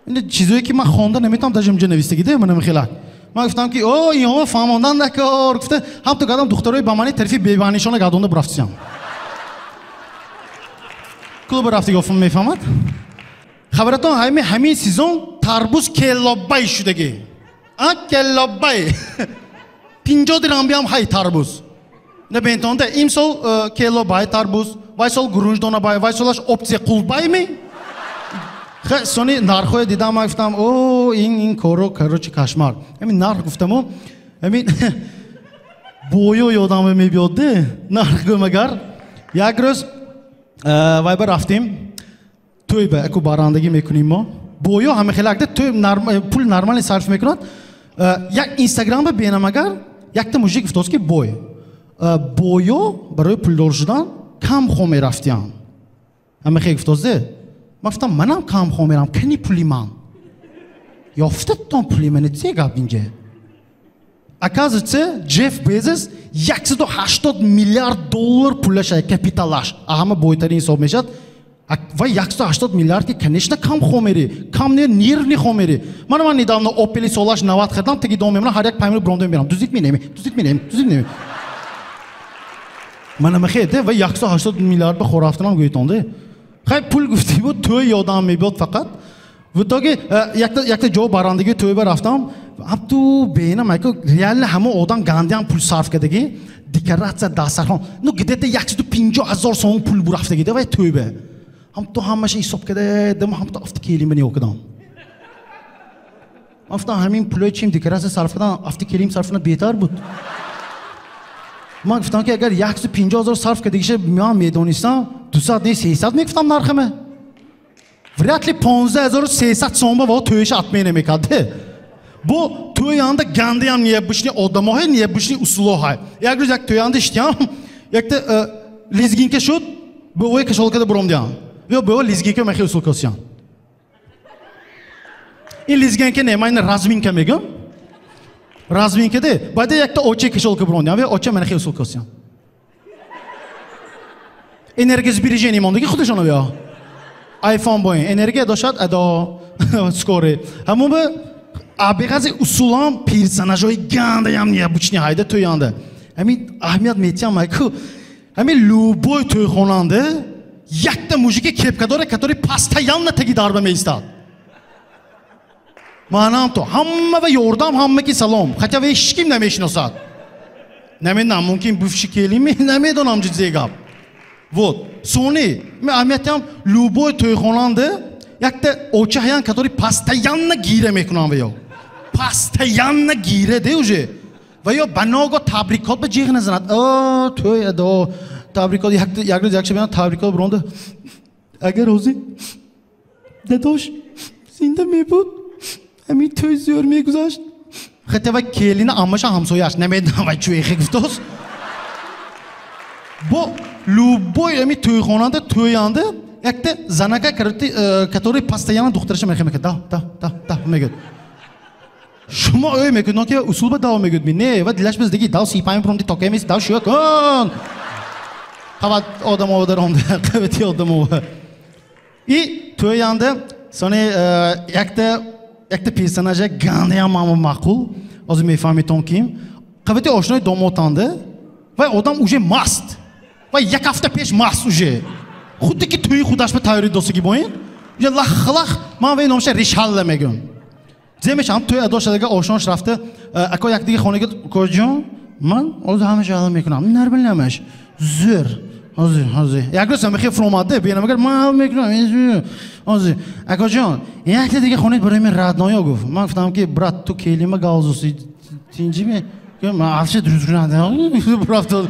Şimdi çiziyor ki ben Honda nemitam da cümce neviste gidiyor mu nemixilak. Ben gittim ki, o iyi fam ondan da kor gittim. Ham tu kadam doktoray bamani tarifi beymani şona gadonda bıraktım. Klubu rafti گفتم میفهمد خبرتون همین سیزون تربوز کلابای شدگی کلابای 50 درهم بیام های تربوز نه بینتون ده این سال کلابای تربوز وای سال گرونج دونه بای وای سالش اپسیه قلبای می خیلی سونی نرخوی دیدم من گفتم او این کارو چی کشمار همین نرخ گفتم همین بویو یادم میبیاده نرخ مگر یک روز وای بر رفتیم توی به اکو بارندگی میکنیم ما بویو همه خیلی اگه توی پول نرمال صرف میکنند یک اینستاگرام به بینم اگر یک تا موزیک افتاد که بویو برای پول دار شدن کم خو میرفتیم همه خیلی افتاده من گفتم منم کم خو میرم کنی پولی من یافتت تون پولی من چه گپ اینجا Оказывается, Джефф Безос 180 миллиард доллар пулаш капиталаш. Ама бойтарин хисоб мешад. Ва 180 миллиард ки конечно кам хомери. Кам не нервни хомери. Ман недавно Opel Solage 90 хардам таки дом мемна ҳар як паймро брондам берам. Дузит менем. Ман махеде ва 180 миллиард ба хорафтанам гойтонде. Хай пул гуфти буд то ёдам мебод фақат. В итоге як та ҷо барандагӣ тӯй ба рафтам. अब तू बेना मैं को रियल ने हमो ओदान गांधियां पुल सार्फ कर देगी दिक्कत से 10 हाँ नो किधर ते याक्स तो 50,000 सॉन्ग पुल बुराफ्ते की दे भाई तू बे हम तो हम मशीन सब के दे हम तो अफ्त केली में नहीं होकर दाम अफ्ता हमीं पुलोई चीम दिक्कत से सार्फ करना अफ्त केलीम सार्फ करना बेहतर बुत मैं कहता हूँ कि अगर याक्स तो 50,000 सार्फ कर देगी शे मैं मेदोनिस्तान दूसरा नहीं 600 में कहता हूँ नारख में वरियातली 15,600 सॉन्ग में वो तूश आत्मे ने में कहते Bu toy yanında gandiyam niye bişni odamohay niye bişni uslohay. Jak roz jak toy yanında iştiyam, jak te lizginke şut, bu oy kaşolkada buram diyan. Ve bu lizginke mehe usul kasyan. İn lizginke ne? Mayne razminke megam. Razminke de. Bade jak te oçe kaşolka buram diyan ve oçe mehe usul kasyan. Enerji zbiriceni mondaki خودش آنو بیا. آیفون باین. Enerji داشت ادا سکوره. همون به Абигаз усулам персонажой гандayam не обычный хайда то янда. Ами Ахмед Метян майку ами любой то хонанде якта мужики кепкадоре который постоянно таги дарба меистад. Манам то хамма ва ёрдам хамма ки салом. Хотя вы ишким намешносад. Намедонам мумкин бывший келими намедонам ҷизегап. Вот. Сони, ми амиятам любой тойхонанде, якте очахян, который постоянно гире мекунам веё. Постоянно гире, де уже. Веё баного табрикот ба жиғ назанад. О, той адо табрикот, як рӯз якша биён табрикот бронда. Агар ҳозир дадош зинда мебуд, ҳамин той зӯр мегузашт. Хате вай келина аммаша ҳамсояш намедонам вай чӯехе гуфтост. Бо любой ами тойхонанда тоянда якте занака, который постоянно духтараша мехе да мегӯяд. Шумо ӯй мекунон ки усул ба дав мегӯяд. Не, ва дилаш биз диги дав сипами промди токе мес дав шӯя кун. Қават одам овадаромда, қавати одам ова. И тоянда сони якте персонажа гандеям мақул. Озу мефаҳмитон ким. Қавати ошнои домотанда ва одам уже маст. Ва як ҳафта пеш маст уже. Худе ки туи худаш ба тайёрӣ достагӣ боин. Уже лах ман вай номаша ришҳалла мегӯям. Земешам туи адошадага ошнош рафта ако як диги хонага коҷон ман озу ҳамаша ҳалл мекунам. Нарбилнамаш. Зӯр. Озу. Як рӯз мехе фромаде биёнам агар ман ҳалл мекунам. Озу. Акоҷон, якта диги хонагит барои мен радноё гуфт. Ман гуфтам ки брат ту келима галзуси тинҷи ме. Ман афша дуруст кунам.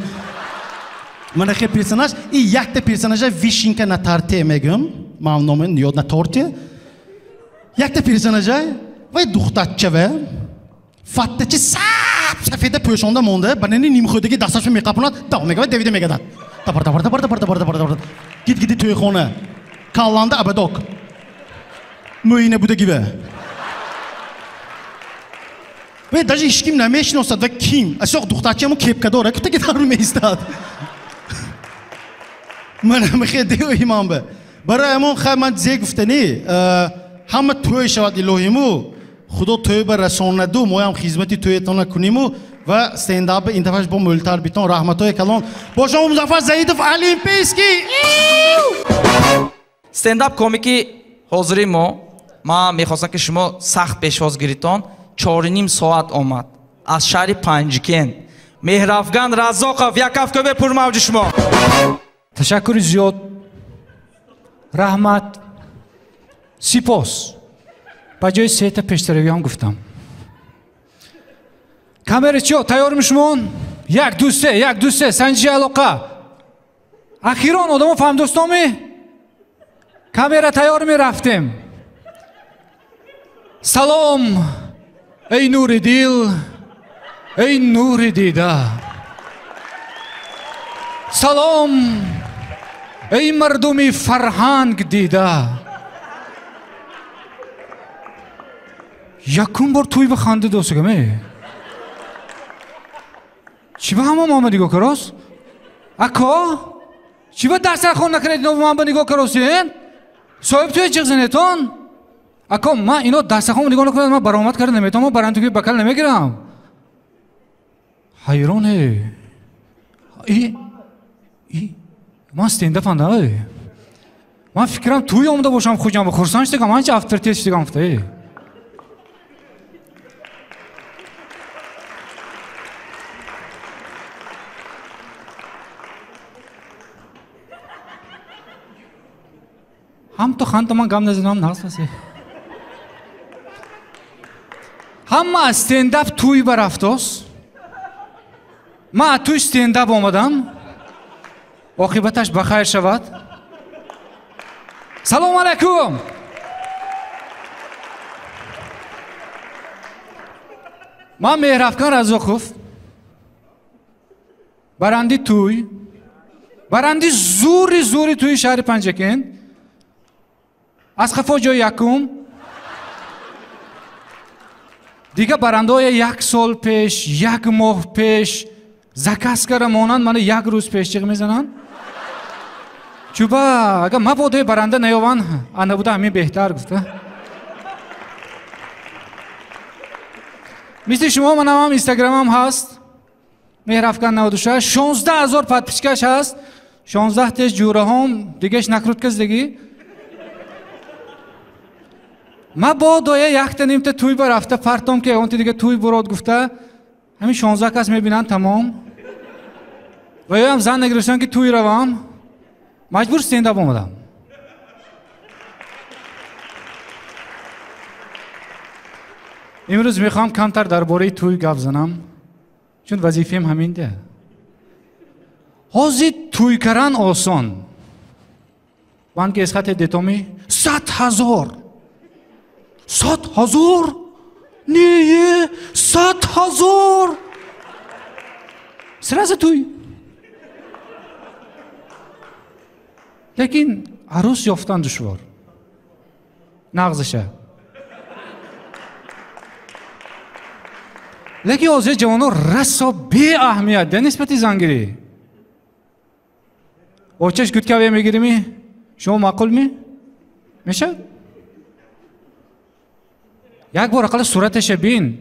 Ман хе персонаж и якта персонажа вишинка на тарте мегӯям. Ман номен ёд на торте. Якта персонажа вай духтача ве. Фаттачи сафеда пӯшонда монда. Банани нимхӯдаги дасташо меқапонад. Дав мегава девида мегадад. Тапар. Гид тӯйхона. Калланда абадок. Мӯина будаги ве. Ве даже ҳичким намешиносад ва ким. Асоқ духтачамо кепка дора. Кутаги дару меистад. Ман мехе деои ман бе. Барои амон хай ман зе гуфтани ҳама тӯй шавад илоҳиму. Худо тӯй ба расонаду моям хизмати тӯетона куниму ва стендап интафаш бо мӯлтар битон раҳматои калон. Бо шумо Музаффар Заидов олимпийский. стендап комики ҳозири ман мехостам ки шумо сахт пешвозгиритон 4.5 соат омад аз шаҳри Панҷикен. Меҳрафган Раззоқов як кафкоbe пурмавҷи шумо. Ташаккури зиёд. Раҳмат. Сипос. ба ҷои сета пештаравиам гуфтам. Камерачиё тайёр мешумон? Як ду се санҷиши алоқа. Ахирон одамо фаҳмдостоме? Камера тайёр мерафтем. Салом эй нури дил, эй нури дида. Салом эй мардуми фарҳанг дида. Якум бор туй ба ханда досагаме. Чӣ ба ҳама ман ба нигоҳ карос? Ако? Чӣ ба дастархон накунед ино ман ба нигоҳ каросен? Соҳиб туе ҷиғ занетон? Ако ман ино дастархон нигоҳ накунед ман баромад карда наметавонам, ман барантуки бакал намегирам. Ҳайроне. Ман стендапам да. Ман фикрам туй омада бошам хуҷам ба хурсанд шудагам, анча авторитет шудагам гуфта. ҳам то ханда ман гам назанам нағз басе. ҳама аз стендап туй ба рафтос. ман аз туй стендап омадам. оқибаташ ба хайр шавад. салому алайкум. ман Меҳрафкан Раззоқов. баранди туй. баранди зури туи шаҳри Панҷакен. аз қафо ҷои якум. дига барандаҳои як сол пеш, як моҳ пеш закаскара монанд мана як рӯз пеш ҷиғ мезананд. чӯба агар мабодои баранда наёванд ана буда ҳамин беҳтар гуфта. мисли шумо манам инстаграмам ҳаст. Меҳрафкан 96 16000 подпискаш ҳаст. 16 теш ҷураҳом дигаш накрутка зидаги. мабодоя якта нимта туй ба рафта партом ки он дига туй бурод гуфта ҳамин 16 кас мебинанд тамом. ва ёам зан нагирифтам ки туй равам. مجبور استنداپ اومدم. امروز میخوام کمتر درباره توی گپ بزنم چون وظیفه‌ام همینه. حاضر توی کردن آسان. بانک اسخط دیتومی 100,000 100,000 نه 100,000 سراز توی. لیکن عروس یافتن دشوار. نغزشه. لیکن حاضر جوانو رسا بی اهمیت ده نسبتی زنگیری. اوچش گوت که میگیری می؟ شما معقول می؟ میشه؟ یک بار اقل صورتش بین.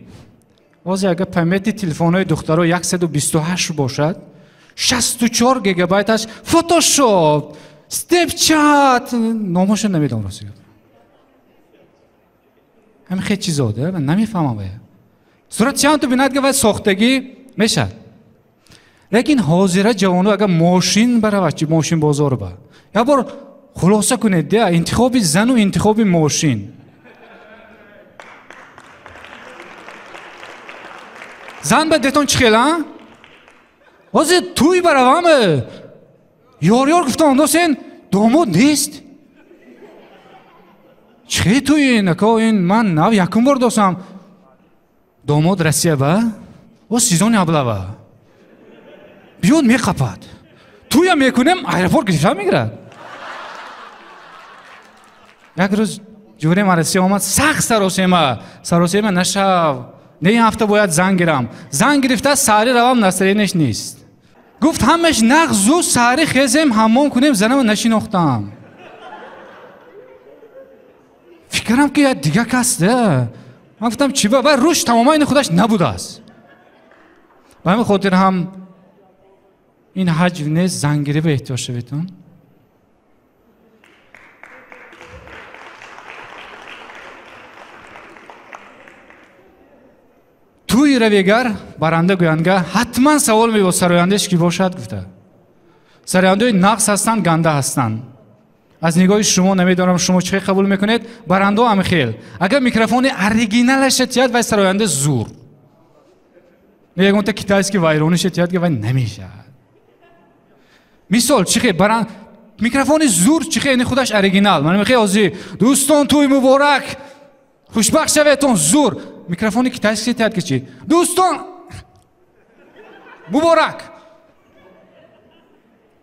حاضر اگه پیمتی تلفن‌های دخترها 128 باشد 64 گیگابایتش فوتوشاپ استپ چات نامشو نمیدونم راستی. همین خیلی چیزا ده من نمیفهمم باید. صورت چند تو بینید که باید ساختگی میشه. لیکن حاضره جوانو اگر ماشین برای چی ماشین بازار با یا بار خلاصه کنید ده انتخاب زن و انتخاب ماشین. زن به دتون چی خیلی؟ حاضر توی برای یار گفتم دوستین داماد نیست. چه توی این من نو یکم بار دوستم داماد رسیه با و سیزون ابلا با بیاد میخپد توی هم میکنم ایرپورت گرفته میگیرد. یک روز جوری مرسی آمد سخت سراسیمه نشو نه این هفته باید زنگ گیرم. زنگ گرفته ساری روام نسترینش نیست. گفت همش نغزو ساری خیزم حمام کنیم زنم نشیناختم. فکرم که دیگه کس ده. من گفتم چی با روش تماما این خودش نبوده است. و همین خاطر هم این حجم نیست زنگیری به احتیاج بهتون. توی رویگر برنده گوینگه حتما سوال می با سرایندهش کی باشد گفته. سراینده نقص هستن گنده هستن. از نگاه شما نمیدونم شما چه قبول میکنید. برنده هم خیل اگر میکروفون اوریجینالش تیاد و سراینده زور میگم تا کتایسکی وایرونش تیاد که وای نمیشه. مثال چیه برند میکروفون زور چیه این خودش اوریجینال. من میگم ازی دوستان توی مبارک خوشبخت شویتون زور میکروفونی کتایسکی تیاد که چی دوستان مبارک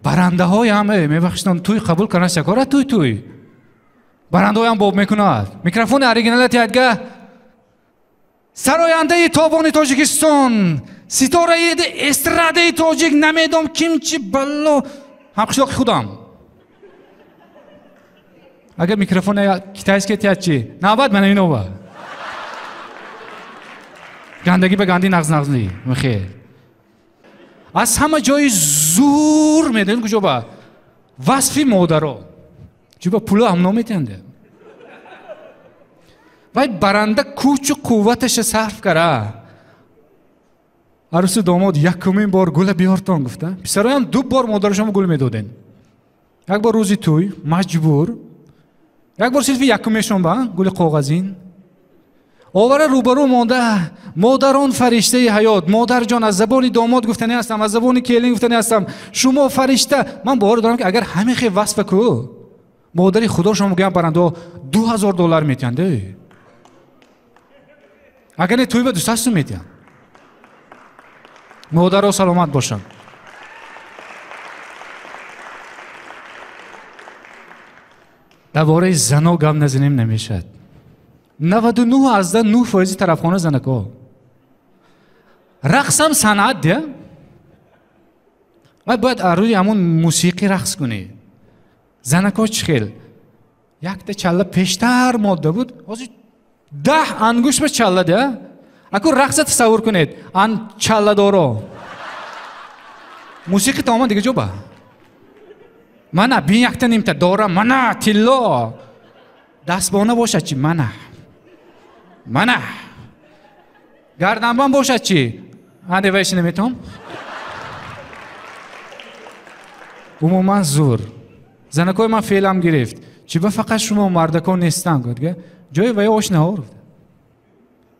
برنده های همه میبخشتن توی قبول کنن شکاره توی برنده های هم باب میکنند میکروفون اوریجینال تیادگه سراینده تابان تاجیکستان ستاره استراده تاجیک نمیدم کیم چی بلو همخشاق خودم. اگر میکروفون کتایسکی تیاد چی نباید من اینو با گندگی به گندی نغزنی میخیر از همه جای زور میدن کجا با وصفی مادرها چی با پولا هم نمیتنده وای برنده کوچ و قوتش صرف کرده. عروس داماد یکمین بار گل بیارتان گفته پسرایم 2 بار مادرشم گل میدادن. یک بار روزی توی مجبور یک بار صرف یکمیشون با گل کاغذین آوره روبرو مانده مادران فرشته حیات. مادر جان از زبان داماد گفتنی هستم از زبان کلین گفتنی هستم شما فرشته. من باور دارم که اگر همین خیلی وصف کو مادری خدا شما میگم برنده $2,000 میتینده. اگر نه توی به دوست هستم میتین مادر و سلامت باشم. درباره زنا گپ نزنیم نمیشد. 99% طرفخانه زنکا رقص هم صنعت ده و باید روی همون موسیقی رقص کنی. زنکا چخیل یک تا چله پیشتر ماده بود 10 انگوش به چله ده اکو رقص تصور کنید ان چله دارو موسیقی تمام دیگه جو با منه بین یک تا نیمته داره منه تیلا دستبانه باشه چی منه گردنبان باشه چی هنده ویش نمیتونم عموما زور زنکای من فعلم گرفت چی با فقط شما مردکان نیستن گفت جای ویا آش نهار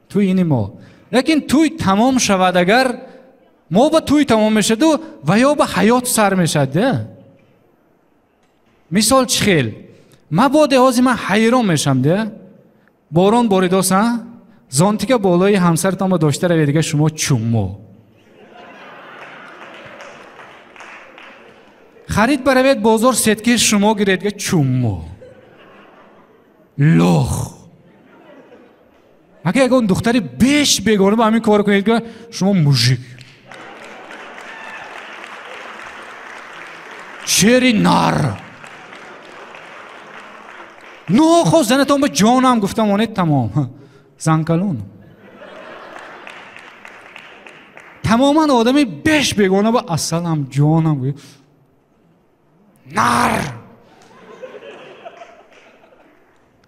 توی اینی ما لیکن توی تمام شود اگر ما با توی تمام میشد و ویا با حیات سر میشد مثال چی خیل ما با دهازی من حیران میشم ده باران باریداسن زانتی که بالای همسرتان با داشته روی دیگه شما چومو خرید بروید بازار ستکه شما گرید که چومو لخ اگه اون دختری بیش بگونه با همین کار کنید که شما موژیک شیری نار نه خود زنتان به جانم گفتم آنه تمام زنکلون تماما آدمی بیش بگونه با اصلم جانم نار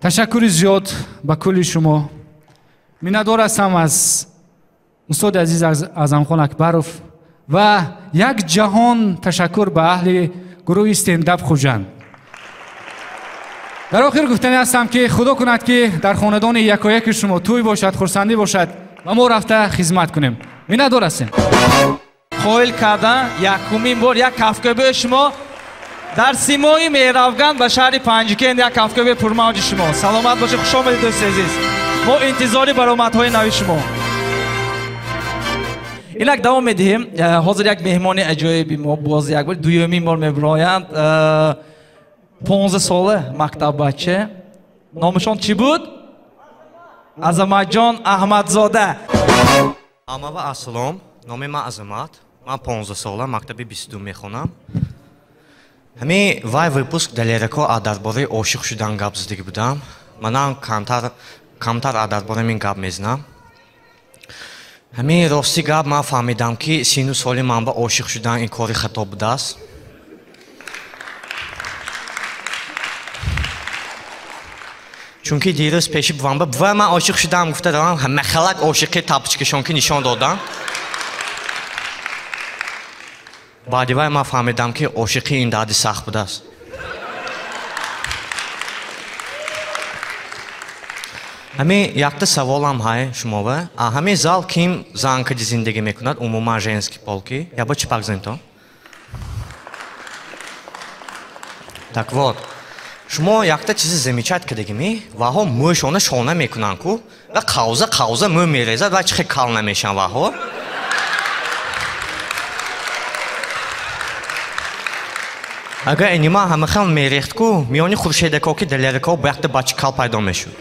تشکر زیاد با کلی شما میندار هستم از استاد عزیز اعظمخان اکبروف و یک جهان تشکر به اهل گروه استنداپ خوجند. در آخر گفتنی هستم که خدا کند که در خاندان یکایک شما توی باشد خرسندی باشد و ما رفته خدمت کنیم. میندار هستیم خویل کردن یکمین بار یک کفکبه شما در سیمای مهرافگان به شهر پنجکند یک کفکبه پرموج شما. سلامت باشید، خوش آمدید دوست عزیز. ما انتظاری برآمدهای نوی شما. اینک دوام میدیم. حاضر یک مهمان عجایبی ما باز یک بار دویمین بار میبرایند. 15 ساله مکتب بچه. نامشان چی بود؟ عظمت جان احمدزاده. اما و اسلام، نام من عظمت. من 15 ساله مکتب 22 میخونم. همین وای ویپوسک دلیرکو درباره عاشق شدن گپ زدگی بودم. منم کمتر درباره این گپ میزنم. همین راستی گپ من فهمیدم که 39 سالی من با عاشق شدن این کاری خطا بوده است. چونکه دیروز پیشی بودم و من عاشق شدم گفته دارم همه خلق عاشقی تاپچکشون که نشان دادن. بعدی وای من فهمیدم که عاشقی این دادی سخت بوده است. همین یک تا سوالم های شما و همین زال کیم زنکدی زندگی میکند عموما ژنسکی полки یا با چی پاک زن تو؟ Так вот, شما یک تا چیز زمیچت کردگی و ها موشونه شونه میکنن کو و قوزه مو میریزد و چخی کال نمیشن و ها اگر اینما همه خیلی میریخت کو میانی خورشیده که دلیره که باید بچه کال پیدا میشود.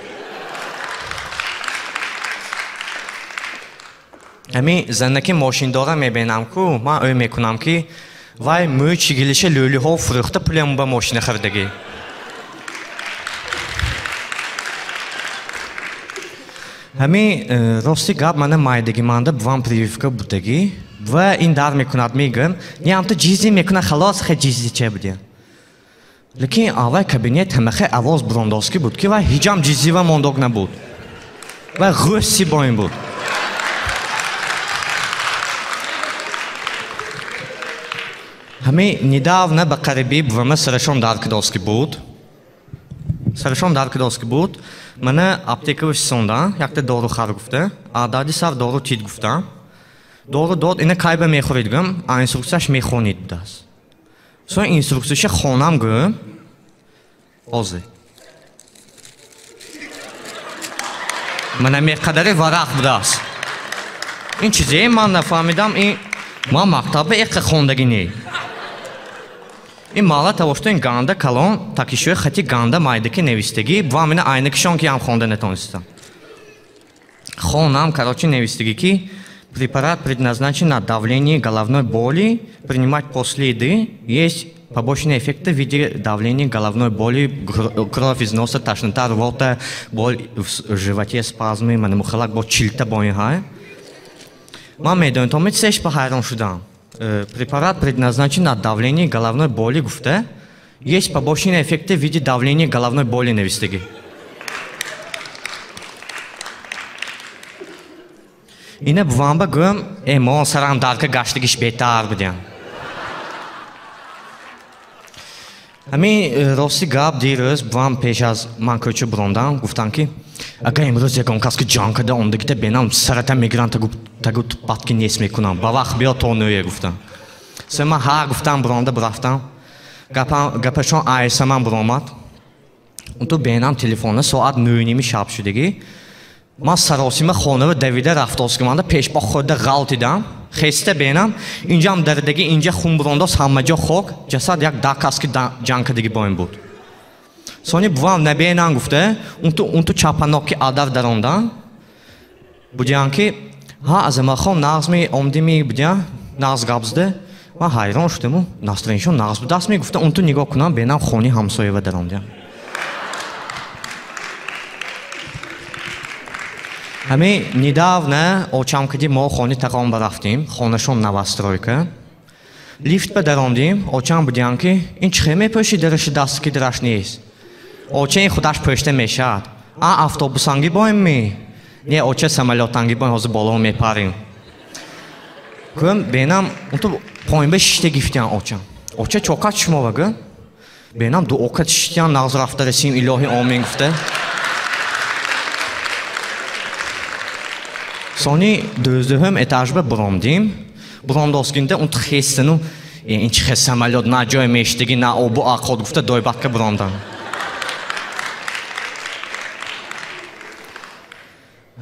همین زندگی ماشین داره میبینم که من اوی میکنم که وای موی چیگیلیش لولی ها فروخته پولیم با ماشین خریدگی. همین راستی گپ من مایدگی مانده بوام پریویفکا بودگی و این در میکند میگم نیم تو جیزی میکنه خلاص خیلی جیزی چه بودی. لیکن اول کابینت همه خیلی آواز براندازکی بود که وای هیچم جیزی و ماندوگ نبود و غصی با این بود. همین недавно به قریبی بوام سرشون دارکدوسکی بود. من аптека вишсондам, як та дору хар гуфта, а дади сар дору чит гуфта. Дору дод, ина кайба мехоридгам, а инструкцияш мехонид будас. Со инструкцияш хонам гум, озе. Мана меқадари варақ будас. Ин чизе ман нафамидам, ин ма мактаба эққа хондаги не. این مالا توسط این گانده کلان تاکیشوی خطی گانده مایدکی نویستگی با من aynı kişon ki هم خونده نتونستم. Хонам, короче, невестики, препарат предназначен на давление головной боли, принимать после еды, есть побочные эффекты в виде давления головной боли, кровь из носа, тошнота, рвота, боль в животе, спазмы, манемухалак, бол чилта бойнхай. Маме, да, то мы цеш пахайрон шудан. Препарат предназначен на давление головной боли, гуфте. Есть побочные эффекты в виде давления головной боли невестики. Ine buvamba güm, mon saram darka gaçtı giş betar bidyan. همین راستی گاب دیروز بام پیش از من کوچه بروندم گفتن که اگه امروز یکم کس که جان کده اوندگی ته بینم سرطه میگیرن تگو پاتکی نیست میکنم با وقت بیا تو نویه گفتم سما ها گفتم برونده برفتم گپشون آیسه من برومد اون تو بینم تلفونه ساعت 9:30 شب شدگی من سراسیم خونه و دویده رفت آسکمانده پیش با خود غلط دیدم خسته بینم اینجا هم دردگی اینجا خون برونده همه جا خوک جسد یک دکاس که جان کدگی با این بود سونی بوام نبینم گفته اون تو چاپانوکی آدر دروندن بودیان که ها از ما خون ناز می اومدیمی بودیان ناز گابزده من حیران شدم و ناسترینشون ناز بود دست می گفته اون تو نگاه کنم بینم خونی همسایه و دروندن همین недавно очам кади мо хони тақом барафтим хонашон новостройка лифт ба даромдим очам будиан ки ин чӣ мепӯши дараши даст ки дараш нест оча ин худаш пӯшта мешавад автобусанги боим ми не оча самолётанги боим ҳозир боло мепарим кӯм бенам унту поинба шишта гифтиян оча чокат шумовага бенам дуокат шиштиян нағз рафта расим илоҳи омин гуфта Сони дӯздуҳум этажба буромдим. Буромдоскинда он хестану ин чӣ хест самолёт на ҷой мештаги на обу ақод гуфта дойбатка буромдан.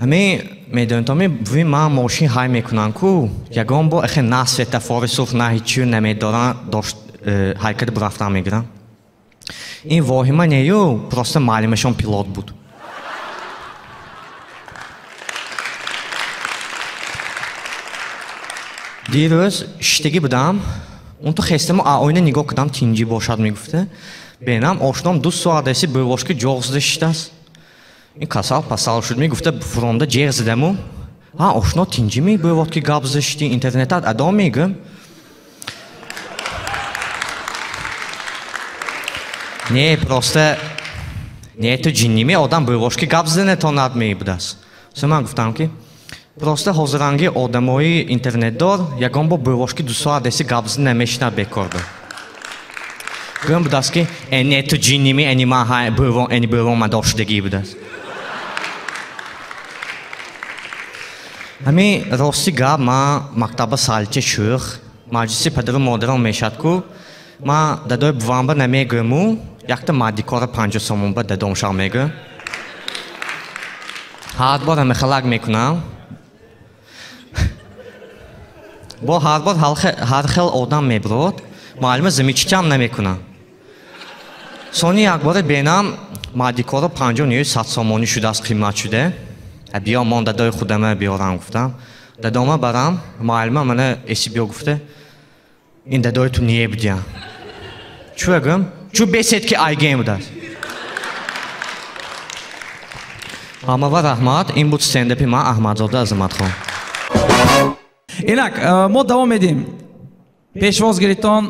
Ҳамин медонитоми буи ман мошин ҳай мекунам ку ягон бо ахе на светофори сурх на ҳичию намедоран дошт ҳай карда бурафтан мегирам. Ин воҳима нею просто маълимашон пилот буд. دیروز شتگی بودم اون تو خستم آینه نگاه کردم تینجی باشد میگفته بینم آشنام 2 ساعت دستی بوش که جغز داشته است این کسال پسال شد میگفته فرامده جغز دمو آشنا تینجی می بود که گابز داشتی اینترنت ادام میگم نه پروسته نه تو جنی می آدم بوش که گابز نتوند می بود است سمان گفتم که Просто ҳозиранги одамои интернетдор ягон бо бӯвошки 2 соат деси габз намешина бекорда. Гӯм будааст ки не ту ҷинними эни ман эни бӯвон ма доштагӣ будааст. Ҳамин рости гап ман мактаба салча шӯх маҷлиси падару модарам мешад ку ман дадои бувамба намегӯму якта маддикора 50 сомонба дадомшам мегӯм. ҳар бор ҳамехалак мекунам با هر بار هر خیل آدم میبرد معلومه زمیچیتم نمیکنم سونی یک بار بینم مادیکارو 50 سامانی شده از قیمت شده بیا من دادای خودمه بیارم گفتم دادامه برم معلومه منه اسی بیا گفته این دادای تو نیه بدیم چو بگم؟ چو بسید که آیگیم بوده همه و رحمت این بود استنداپی من احمدزاده عظمت خان Инак, мо давом медем. Пешвозгиритон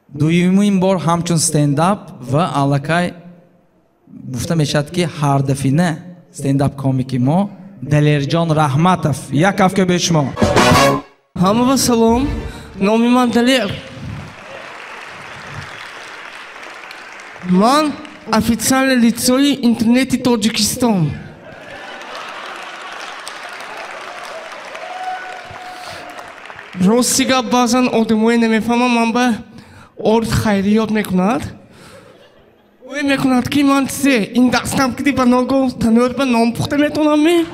дуюмин бор ҳамчун стендап ва аллакай гуфта мешавад ки ҳардафина стендап комики мо Далерҷон Раҳматов. Як ҳафта бе шумо. Ҳамаға салом. Номи ман Далер. Ман официальное лицо интернети Тоҷикистон. Ростига баъзан одамое намефаҳмам ман ба орд хайриёт мекунад. ӯ мекунад ки ман ин дастам киди ба ногоҳ танӯр ба ном пухта метавонам ме.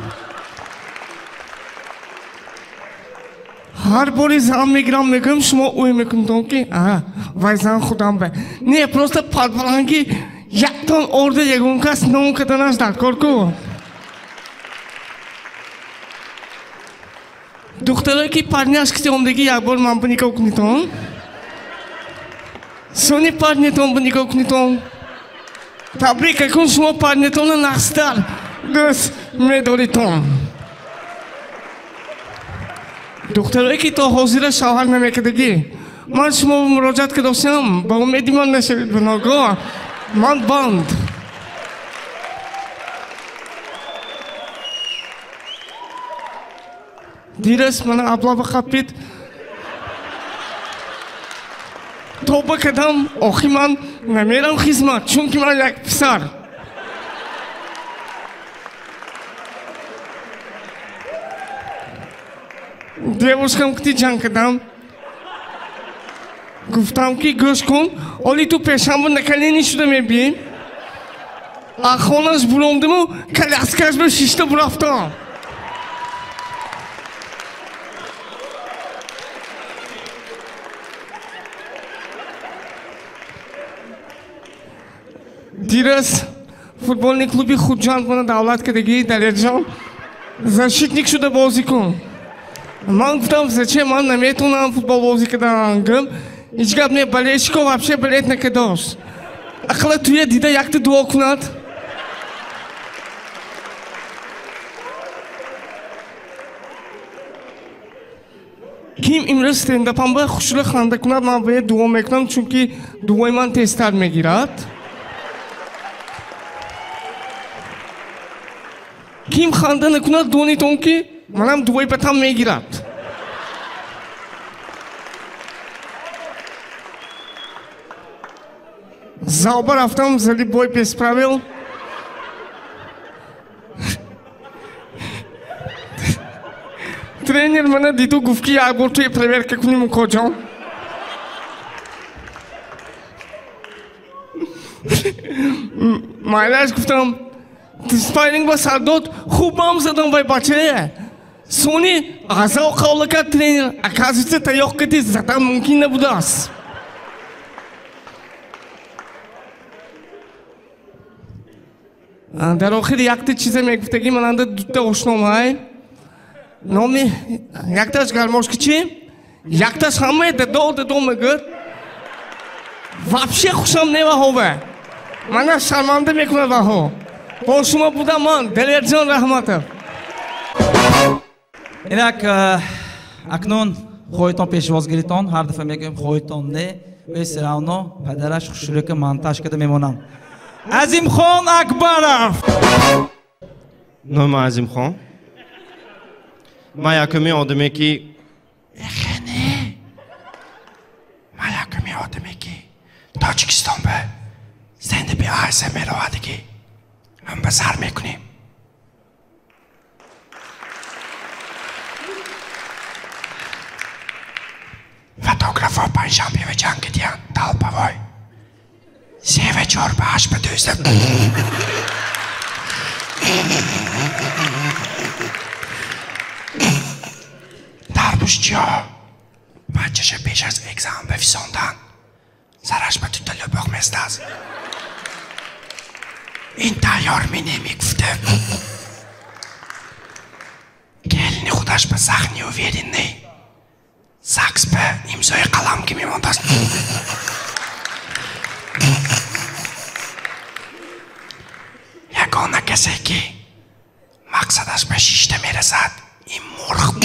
ҳар бори зан мегирам мегӯям шумо ӯ мекунедон ки вай зан худам ба. Не просто падбаланги яктон орда ягон кас ном каданаш даркор ку. دخترایی که پرنیاش کسی اومدگی یک بار من بنیگاه کنیتون سونی پرنیتون بنیگاه کنیتون تبریک کن شما پرنیتون نخستر دوست میداریتون دخترایی که تا حاضر شوهر نمیکدگی من شما مراجعت که داشتم با امیدی من نشوید به ناگاه من بند دیرست من ابلا بخپید توبه کردم آخی من نمیرم خدمت چون که من یک پسر دیوشکم کتی جنگ کردم گفتم که گوش کن اولی تو پیشم نکلی نشده میبین آخونش برومدم و کلاسکش به شیشته برفتم دیرست فوتبالنی کلوبی خودجان کنه دولت کردگی دلیرجان защитник شده بازی کن من گفتم زچه من نمیتونم فوتبال بازی کردم هیچ گپ نه بالشکو вообще بلد نکرداش اقلا توی دیده یکت دعا کند کیم امروز استنداپم به خوشحال خنده کند من باید دعا میکنم چون که دعای من تیزتر میگیرد کیم خنده نکند دونیتون که منم دعای بتم میگیرد زاوبه رفتم زدی بای پیس правил тренер мене діду گفت که یک بار توی پرورکه کنیم کجا مایلش گفتم اسپاینینگ با سرداد خوبم زدم بای بچه سونی غذا و قول کرد тренер оказывается تایاق کتی زدن ممکن نبوده است در آخر یک چیز میگفتگی من دوتا آشنام های نامی یک تاش گرماشکی چی؟ یک تاش همه دو میگرد вообще خوشم نمی‌آوه من شرمنده میکنه ها با شما بودم من دلیر جان رحمتم اینک اکنون خودتان پیشوازگیریتان هر دفعه میگم خودتان نه و سراونو پدرش خوشحالی که منتاج کرده میمونم عظیم خان اکبرов نام عظیم خان من یکمی آدمی که خنه من یکمی آدمی که تاجیکستان به زنده بی آیسه میروادگی هم به سر میکنیم فوتوگراف ها پنجشنبه و جنگ دیان طلبوای 3 و 4 به 8 به 12 دربوشچی ها بچهش پیش از اگزام بفیساندن سرش به تو تلوباق میست است این تیار می نمیگفته گلین خودش به زخنی و ویرین نی سکس به امضای قلم که میماند است یگانه کسی که مقصدش به شیشته میرسد این مرغ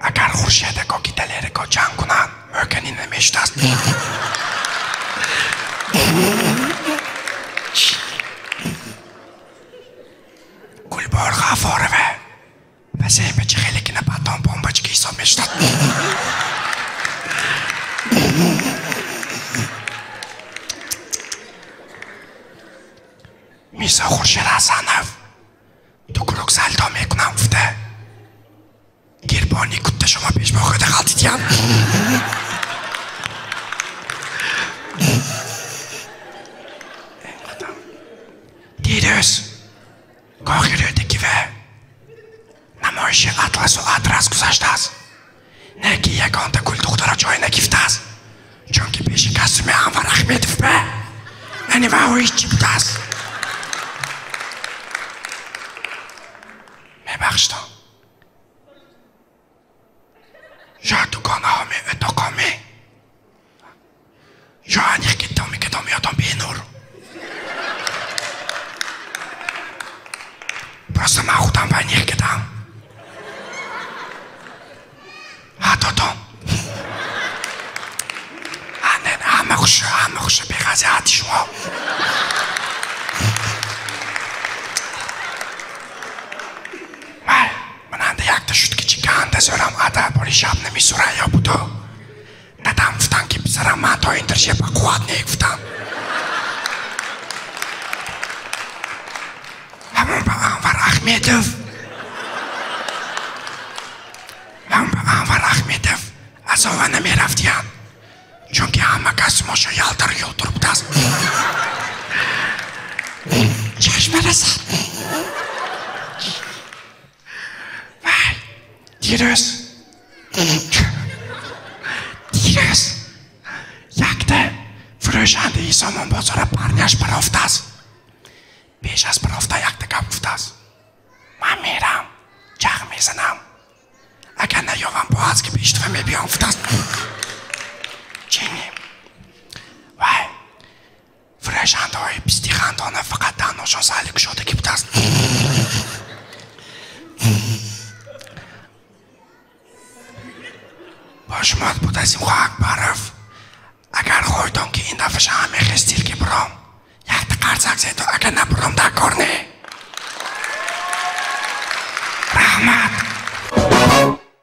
اگر خورشید که دلیر که جنگ کنن ممکنی نمیشت است گلبار غفاره و بسه بچه خیلی که نبادان بامباچه که حساب میشت میسا خورشید حسنف تو گروک سلطا میکنم افته گربانی کته شما پیش با خود غلطیدیم دیروز گاهی رودگی و نمایش اطلس و ادرس گذاشته است نه که یکانده گل دخترها جای نگیفته است چون که پیش کسرمی انور احمدف به یعنی و هیچی بوده است میبخشتم یا دوگانه ها می اتاقا می یا انیخ که دامی یادم به نور پرسته من خودم به انیخ کدم حدادم همه خوشه به غزی حدی شما немисурая буду. Дадам гуфтан ки писарам ман то интершип қувват негуфтам. Ҳамон ба Анвар Ахмедов. Ҳамон ба Анвар Ахмедов азова намерафтиян. Чунки ҳама кас моша ялтар юлтур будааст. Чашма расад. Вай, дирӯз якта фурӯшандаи Somонбозора парняш барофтааст. Пеш аз барофта якта гап гуфтааст. Ман мерам, ҷағ мезанам. Агар наёвам боазки пештва мебиём гуфтааст. Чини. Вай, фурӯшандаҳои пистихандона фақат дар ношозали кушодагӣ будааст. با شما بود از این خواهد برف اگر خواهیدون که این دفعه همه خستیل که برام یک تقرزک زیدو اگر نبرام در کار نه رحمت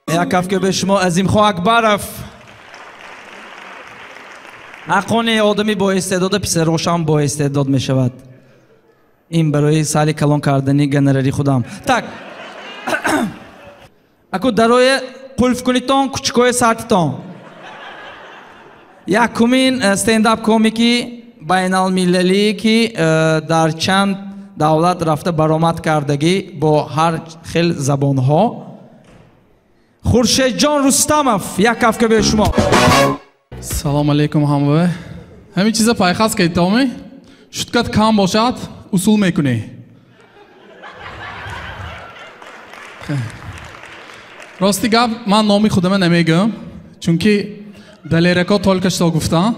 یکف که به شما از این خواهد برف اقوان آدمی با استعداد پیس روشن با استعداد می شود این برای سالی کلان کردنی گنراری خودم так اکو درای قلف کنیتون کچکوی سرتیتون یکمین استنداپ کومیکی بین المللی که در چند دولت رفته برآمد کردگی با هر خیل زبان ها خورشید جان رستمов یک کفک به شما سلام علیکم همه همین چیزا پایخاست که ایتامی شدکت کم باشد اصول میکنی راستی گپ من نامی خودم نمیگم چونکه دلیرکا تولکش گفتن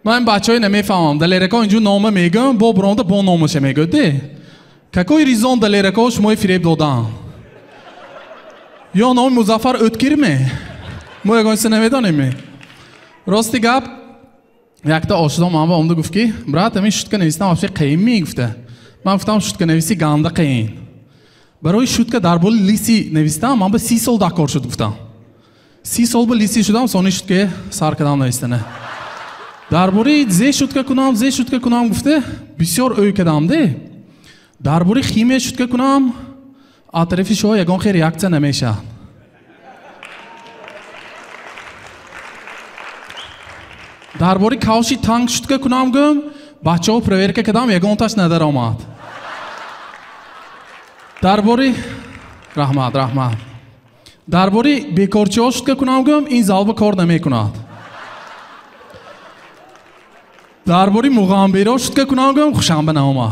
من بچهای نمیفهمم دلیرکا اینجور نامه میگم با برانده با نامش میگه ده какой резон دلیرکا شما فریب دادن یا نام مظفر اتگیر می ما یگانسی نمیدانیم راستی گپ یک تا آشنا من با اونده گفت که برات همین شدکه نویسیدم افشه قیم میگفته من گفتم شدکه نویسی گنده قیم برای شدکه در بول لیسی نویسیدم من به 30 سال دکار شد گفتم 30 سال به لیسی شدم سانی شدکه سر کدام نویسیدنه درباره زی شدکه کنم گفته بسیار اوی کدام ده درباره خیمه شدکه کنم آطرفی شما یگان خیر ریاکسه نمیشه درباره کاوشی تانک شدکه کنم گم بچه ها پرویرکه کدام یگان تاش ندار آمد درباره رحمت درباره بیکارچی ها شدکه کنم گم این زالبه کار نمی کند درباره مغامبیره ها شدکه کنم گم خوشنبه نامد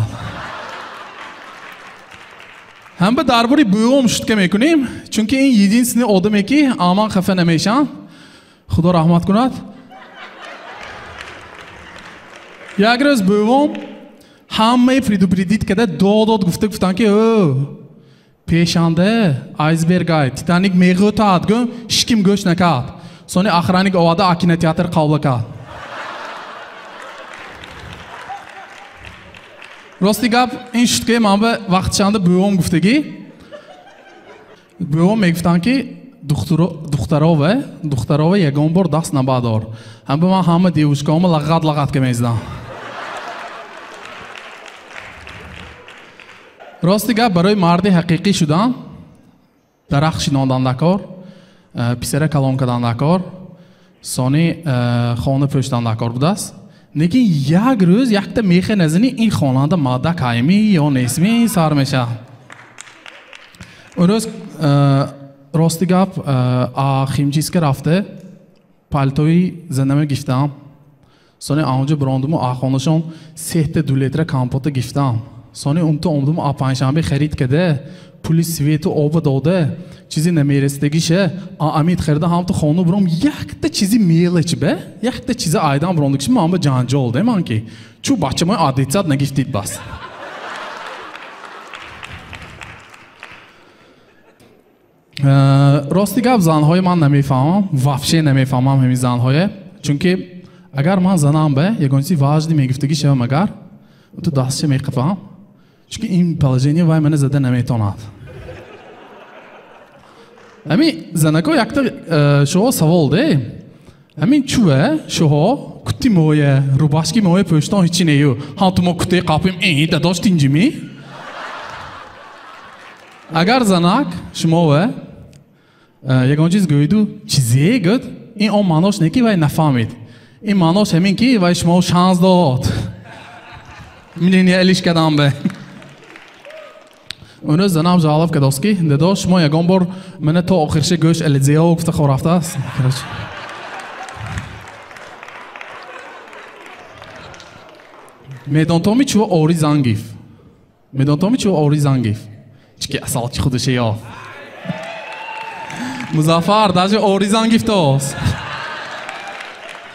هم به درباره بوم شدکه میکنیم چونکه این یدین سنی آدمه که آمان خفه نمیشن خدا رحمت کند یک روز بوم همه پریدید که داد گفتن که پیشانده آیزبرگ های تیتانیک میگو تاد گم شکیم گوش نکرد سونی آخرانی آواده آکینه تیاتر قابل کرد راستی گفت این شد که من به وقت شانده بوم گفتگی بوم میگفتن که دختراوه یگان بار دست نبادار هم به من همه دیوشکامه لغت که میزدن راستی گفت برای مرد حقیقی شدن درخت شناندن دکار پیسره کلان کردن دکار سانی خانه پشتن دکار بود است لیکن یک روز یک تا میخه نزنی این خاننده ماده کایمی یا نیسمی سر میشه اون روز راستی گفت خیمچیز که رفته پالتوی زنده گفتم سانی آنجا براندم و آخوانشون 3 2 لیتر کامپوت گفتم سانی اون تو اومدم آپانشنبه خرید کرده پولی سویت و آب داده چیزی نمیرستگیشه امید خریده هم تو خانه برام یک تا چیزی میله چی به یک تا چیز آیدم براندگیش من به جنجال ده من که چون بچه ما عادیت زد نگفتید بس راستی گفت زنهای من نمیفهمم وفشه نمیفهمم همین زنهای چون که اگر من زنم به یگانسی واجدی میگفتگی شوم اگر تو دستش میقفم چون که این پلژینی وای من زده نمیتوند Ами занако якта шуҳо савол де. Ами чуе шуҳо кути моя, рубашки моя пӯштон ҳичи нею. Ҳан тумо кути қапим дадош тинҷими? Агар занак шумове ягон чиз гӯйду чизе гӯд, ин он маънош не ки вай нафаҳмид. Ин маънош ҳамин ки вай шумо шанс дод. Миллионерлиш кардам бе. اونو زنم جواب کداست کی داداش ما یگان بار من تا آخرش گوش الزیا و گفته خورافته است میدان تو میچو آوری زنگیف میدان تو میچو آوری زنگیف چی اصلا چی خودشه یا مظفر داشت آوری زنگیف توست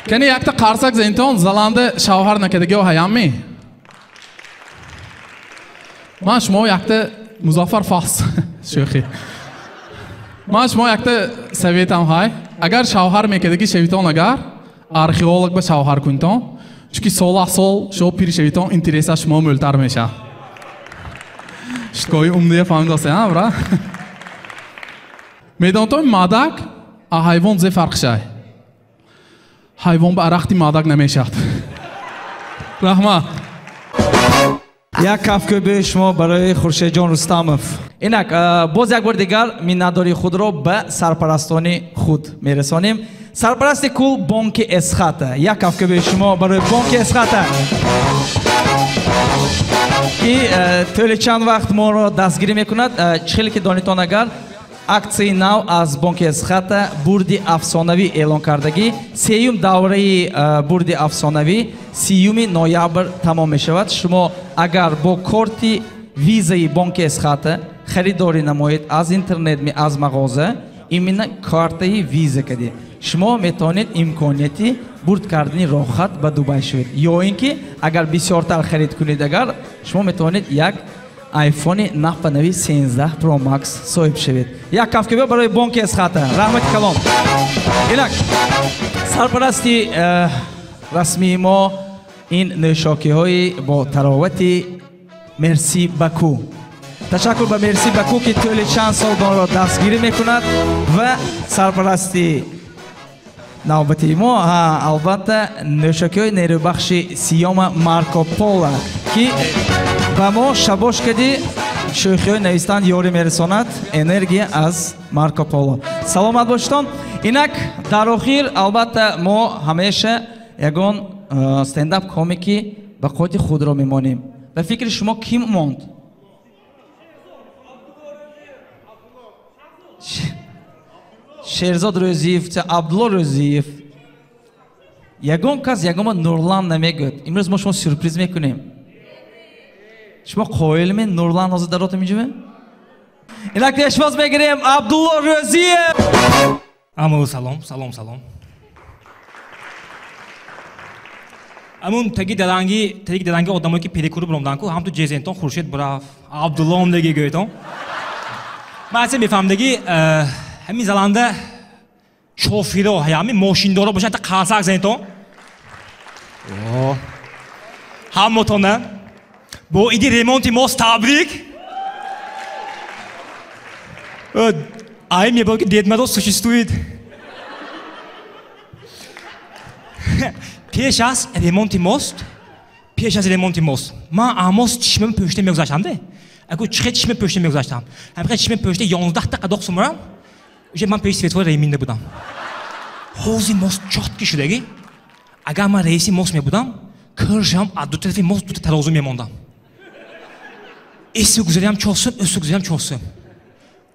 کنی یک تا قرصک زینتون زلنده شوهر نکدگی و هیامی من شما یک تا مظفر فاس شوخی من شما یک تا سویتم های اگر شوهر میکدگی شویتون اگر археолог ба шавҳар кунтон чунки сола сол шо пири шавитон интереса шумо мӯлтар меша шикои умдия фаҳмидосе а бра медонтон мадак а ҳайвон зе фарқшай ҳайвон ба арахти мадак намешад раҳмат як кафкӯби шумо барои хуршедҷон рустамов инак боз як бор дигар миннатдории худро ба сарпарастони худ мерасонем سرپرست کل بانک اسخاته یک کافکه به شما برای بانک اسخاته که طول چند وقت ما را دستگیری میکند چخیلی که دانیتان اگر اکسی نو از بانک اسخاته بردی افسانوی اعلان کردگی سیوم دوره بردی افسانوی سیوم نویابر تمام میشود شما اگر با کارتی ویزای بانک اسخاته خریداری نمایید از اینترنت می از مغازه ایمینه کارتی ویزا کدی شما میتونید امکانیتی برد کردنی راحت به دبی شوید یا اینکه اگر بسیارتر خرید کنید اگر شما میتونید یک آیفون 9 13 پرو ماکس صاحب شوید یک کافکه برای بانک اسخاته رحمت کلام اینک سرپرستی رسمی ما این نوشاکی های با تراوتی مرسی بکو تشکر به مرسی بکو که طول چند سال دان را دستگیری میکند و سرپرستی نوبتی ما البته نوشاکی های نیروبخشی سیام مارکوپولا که با ما شباش کدی شوخی های نویستان یاری میرساند انرژی از مارکوپولا سلامت باشتان اینک در آخر البته ما همیشه یگان استنداپ کمیکی به خود خود را میمانیم به فکر شما کیم موند؟ شیرزاد روزیف عبدالله روزیف یگان کس یگان نورلان نمیگوید امروز ما شما سورپریز میکنیم شما قائل می نورلان حاضر درات میجوه اینک تشباز میگیریم عبدالله روزیف امو سلام سلام سلام امون تگی دلانگی آدمایی که پیدیکورو برامدن کو هم تو جزینتون خورشید براف عبدالله هم دیگه گویتون من اصلا میفهم دیگه همین زلنده شوفیره و هیامی ماشیندارا باشه تا قاسق زینتون هم متونه با ایدی ریمونتی ماست تبریک ای میباید که دیدمدو سوشیستوید پیش از ریمونتی ماست من اماس چشمم پشته میگذاشتم ده اگه چشم پشته میگذاشتم همین چشم پشته 11 تا قداق سومرم уже من پیش سویتوار ریمینده بودم حوزی ماست چاتکی شدگی اگر من رئیسی ماست میبودم کرشم از دو طرفی ماست دو تا ترازو میماندم ایسی گذاریم چوسم ایسی گذاریم چوسم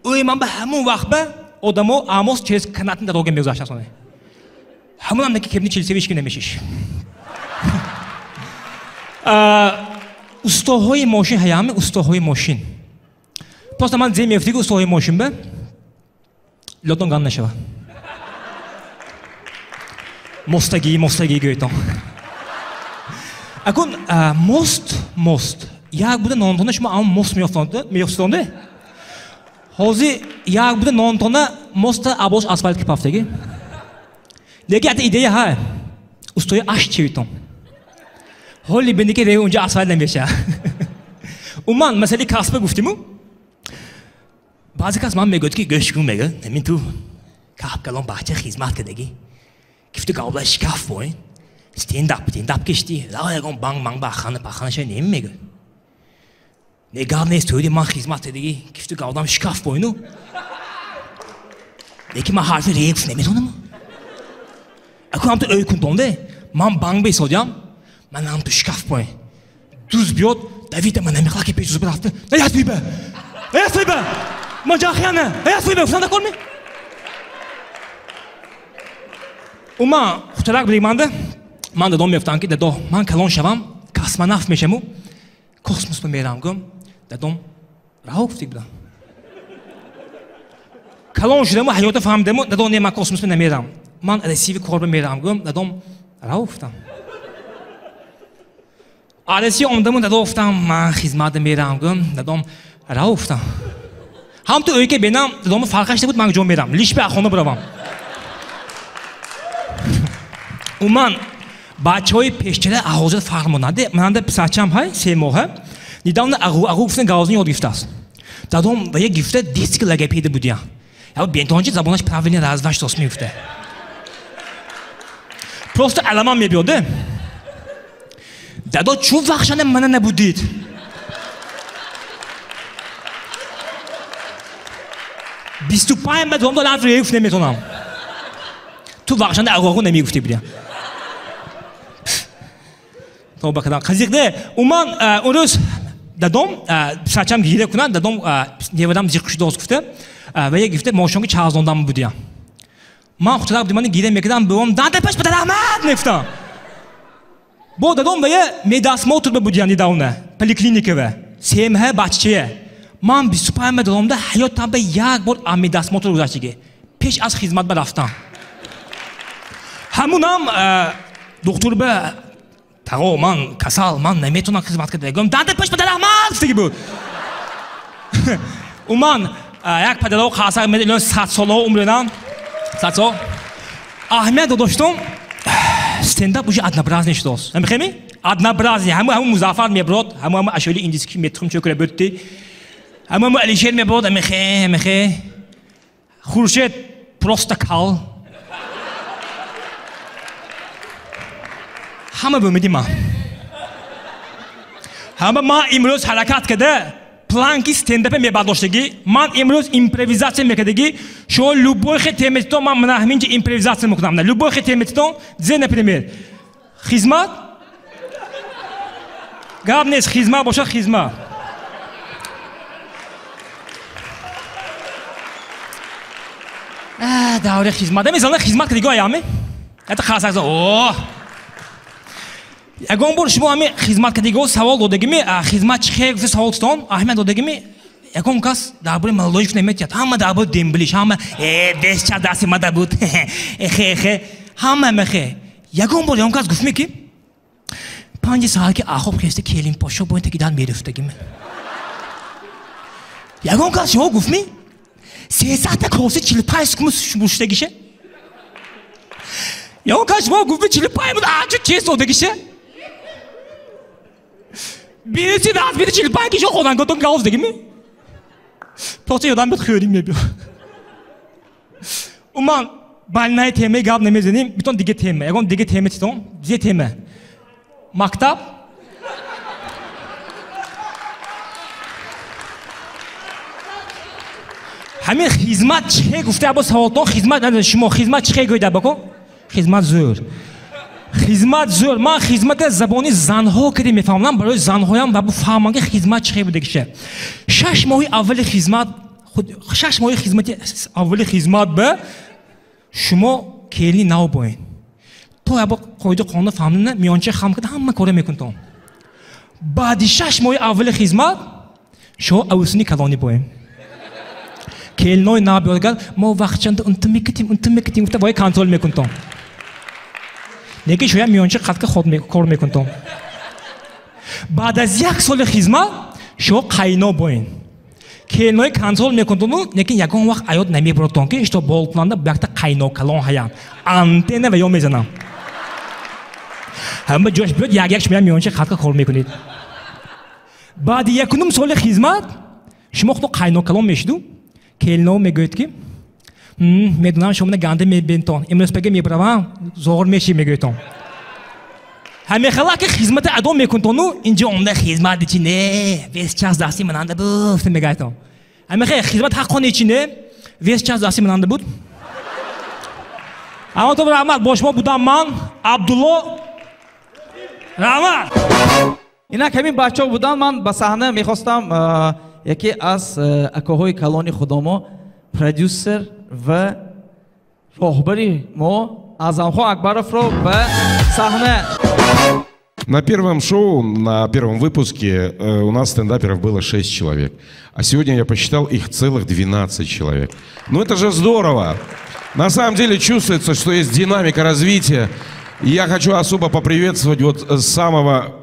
اوی من به همون وقت به آدمو اماس چیز کناتن در روگم میگذاشتم سونه همون هم نکی کبنی چلیسی ویشکی نمیشیش استاهای ماشین هیامه استاهای ماشین پس من زی میفتی که استاهای ماشین به لطفاً گام نشوه مستگی گویتون اکن مست یک بوده نانتونه شما اما مست میافتانده حاضی یک بوده نانتونه مست عباس اسفالت که پفتگی دیگه حتی ایده های استوی اش چویتون حالی بینی که دیگه اونجا اسفالت نمیشه اومان مسئله کسبه گفتیمو баъзе кас ман мегӯяд ки гӯш кун мегӯяд ҳамин ту каҳб калон баҳча хизмат кардагӣ гифту гавла шикаф боин стендап кишти ла ягон банг манг бахана паханаша нем мегӯяд не гап нест туди ман хизмат кардагӣ гифту гавлам шикаф боину лекин ман ҳарфи регс неметонам аку ҳам ту ӯй кунтонде ман банг бесодиам ман ҳам ту шикаф боин дуз биёд давида ман намехла ки пеш дуз бирафта ясвиба маҷахияна ясвиба гуфтам накорми ума хутарак билиманда ман дадом меёфтам ки дадо ман калон шавам космонавт мешаму космосба мерам гум дадом раҳо гуфтик будам калон шудаму ҳаёта фаҳмидаму дадо не ман космосба намерам ман ресиви корба мерам гум дадом раҳо гуфтам ареси омдаму дадо гуфтам ман хизмат мерам гум дадом раҳо гуфтам ҳам ту ӯй ки бенам дадоми фарқаш набуд ман ҷо мерам лишби ахона биравам уман бачаҳои пешчара аҳозат фармонанда писарчам ҳай 3 моҳа недавно агу гуфтан гаозни ёд гифтааст дадом ва як гифта детский логопеда будия я бентончи забонаш правильно раздашт мегуфта просто аламам мебиёде дадо чун вахшана мана набудид бисту пай ма дом дадам регуфт неметонам ту вахшана агуагу намегуфти будия توبه کردم خزیده اومن اون روز دادم ساچم گیره کنن دادم دیوادم زیرکش دوست گفته و یک گفته ماشون که 14 بودیم من خودم دیدم گیره میکردم بهم داده پش بده رحمت نفتم با دادم و یه میداس موتور بودیم دیداونه پلیکلینیکه و سیمه بچه‌یه من 25 دادم ده حیاتم به یک بار میداس موتور گذاشتگی پیش از خدمت برفتم همونم دکتر به تاگو من کسال من نمیتونم خدمت کنم داده پش بده رحمت گفته بود اومن یک پدرو خاصه میلیون 100 ساله عمرم 100 سال اهمیت داشتم استنداپ بوجه однообразный شداست نمیخوای однообразный همون مظفر میبرد همون اشعاری اندیسکی مترم چوکره بودی همون علیشیر میبرد میخوای خورشید просто کال همه بمیدیم همه ما امروز حرکت کرده پلانکی استنداپ میبرداشتگی من امروز ایمپرویزاسیون میکردگی شو لوبوی خیلی تمیتون من همینجا ایمپرویزاسیون میکنم نه لوبوی خیلی تمیتون زن پرمیر خدمت گاب نیست خدمت باشه خدمت دوره خدمت میزنه خدمت کردگی آیامه حتی خاص از اوه ягон бор шумо ҳами хизматкардагиҳо савол додагими хизмат чӣ хел гуфта савол тутон аҳамият додагими ягон кас дар бораи молодоҷ наметиҳад ҳама дар бораи демблиш ҳама бесча дасти мада буд эхе ҳама мехе ягон бор ягон кас гуфтми ки 5 соат ки ахоб хеста келин пошо боин тагидан мерифтагими ягон кас шумо гуфтми 300 коси 45 секунд шуштагише ягон кас шумо гуфтми 45 муд аҷу чиз додагише Birisi de az biri çilpay ki çok olan götün gavuz değil mi? Просто yadan bir xöyrim yapıyor. Uman balnay teme gav nemezenim bütün dige teme. Egon dige teme çiton bize teme. Maktab. Hami xizmat çiğ gufte abo savolton xizmat ne şumo xizmat çiğ goyda bako? Xizmat zor. خدمت زور من خدمت زبانی زنها کردیم میفهمم برای زنهایم و بو فهمم که خدمت چه بوده که 6 ماه اول خدمت خود 6 ماه خدمت اول خدمت به شما کلی نو باین تو ابا قاعده قانون فهمیدن میانچه خام کرد همه کار میکنن بعد 6 ماه اول خدمت شما اوسنی کلانی باین کلنای نابیارگل ما وقت چند انت میکتیم گفته وای کنترل میکنن لیکن شاید میانچه خط خود کار میکنم. بعد از 1 سال خدمت شو قاینا باین. که نوع کنترل میکنم لیکن یکان وقت ایاد نمیبردم که اشتباه بالپلانده بیشتر قاینا کلان هیام. آنتنه و یا میزنم. همه جوش بیاد یک شما میانچه خط کار میکنید. بعد 1 سال خدمت شما خود قاینا کلان میشدو келинов мегӯяд ки медонам шумо ганде мебинтон имрӯз пега мебаравам зоғир меши мегӯятон ҳамехала ки хизмати адо мекунтону инҷо омда хизмат чи не вес час дасти мананда буд мегӯятон ҳамеха хизмат ҳаққоне чи не вес час дасти мананда буд ҳаматон раҳмат бо шумо будам ман абдулло раҳмат инак ҳамин бачаҳо буданд ман ба саҳна мехостам яке аз акоҳои калони худомо продюсер ва роҳбари мо Азамхон Акбаровро ба саҳна. На первом шоу, на первом выпуске у нас стендаперов было 6 человек. А сегодня я посчитал их целых 12 человек. Ну это же здорово! На самом деле чувствуется, что есть динамика развития. И я хочу особо поприветствовать вот самого...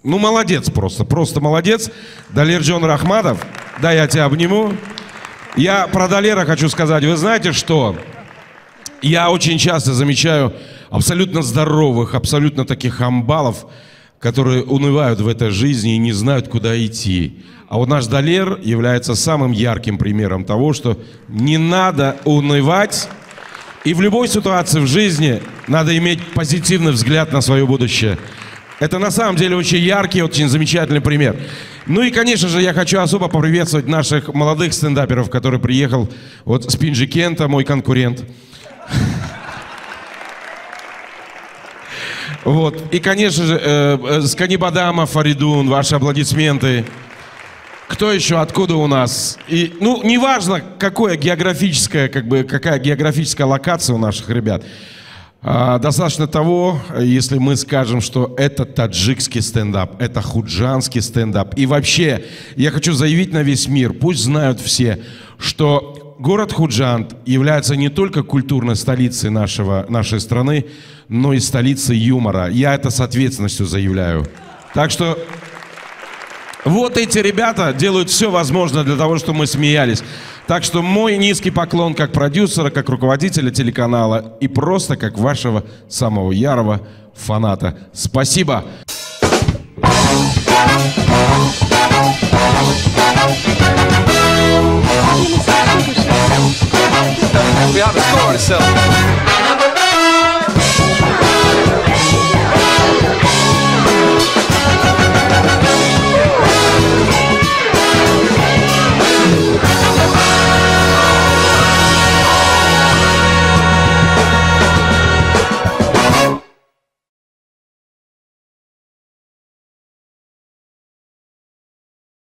Ну молодец просто молодец. Далер Джон Рахматов. Да, я тебя обниму. Я про Далера хочу сказать. Вы знаете что? Я очень часто замечаю абсолютно здоровых, абсолютно таких амбалов, которые унывают в этой жизни и не знают, куда идти. А вот наш Далер является самым ярким примером того, что не надо унывать. И в любой ситуации в жизни надо иметь позитивный взгляд на свое будущее. Это на самом деле очень яркий, очень замечательный пример. Ну и, конечно же, я хочу особо поприветствовать наших молодых стендаперов, который приехал вот с Пинджикента, мой конкурент. Вот. И, конечно же, с Канибадама, Фаридун, ваши аплодисменты. Кто еще, откуда у нас? И, ну, неважно, какая географическая локация у наших ребят. Достаточно того, если мы скажем, что это таджикский стендап, это худжанский стендап. И вообще, я хочу заявить на весь мир, пусть знают все, что город Худжанд является не только культурной столицей нашей страны, но и столицей юмора. Я это с ответственностью заявляю. Так что вот эти ребята делают все возможное для того, чтобы мы смеялись. Так что мой низкий поклон как продюсера, как руководителя телеканала и просто как вашего самого ярого фаната. Спасибо! We have a score to sell.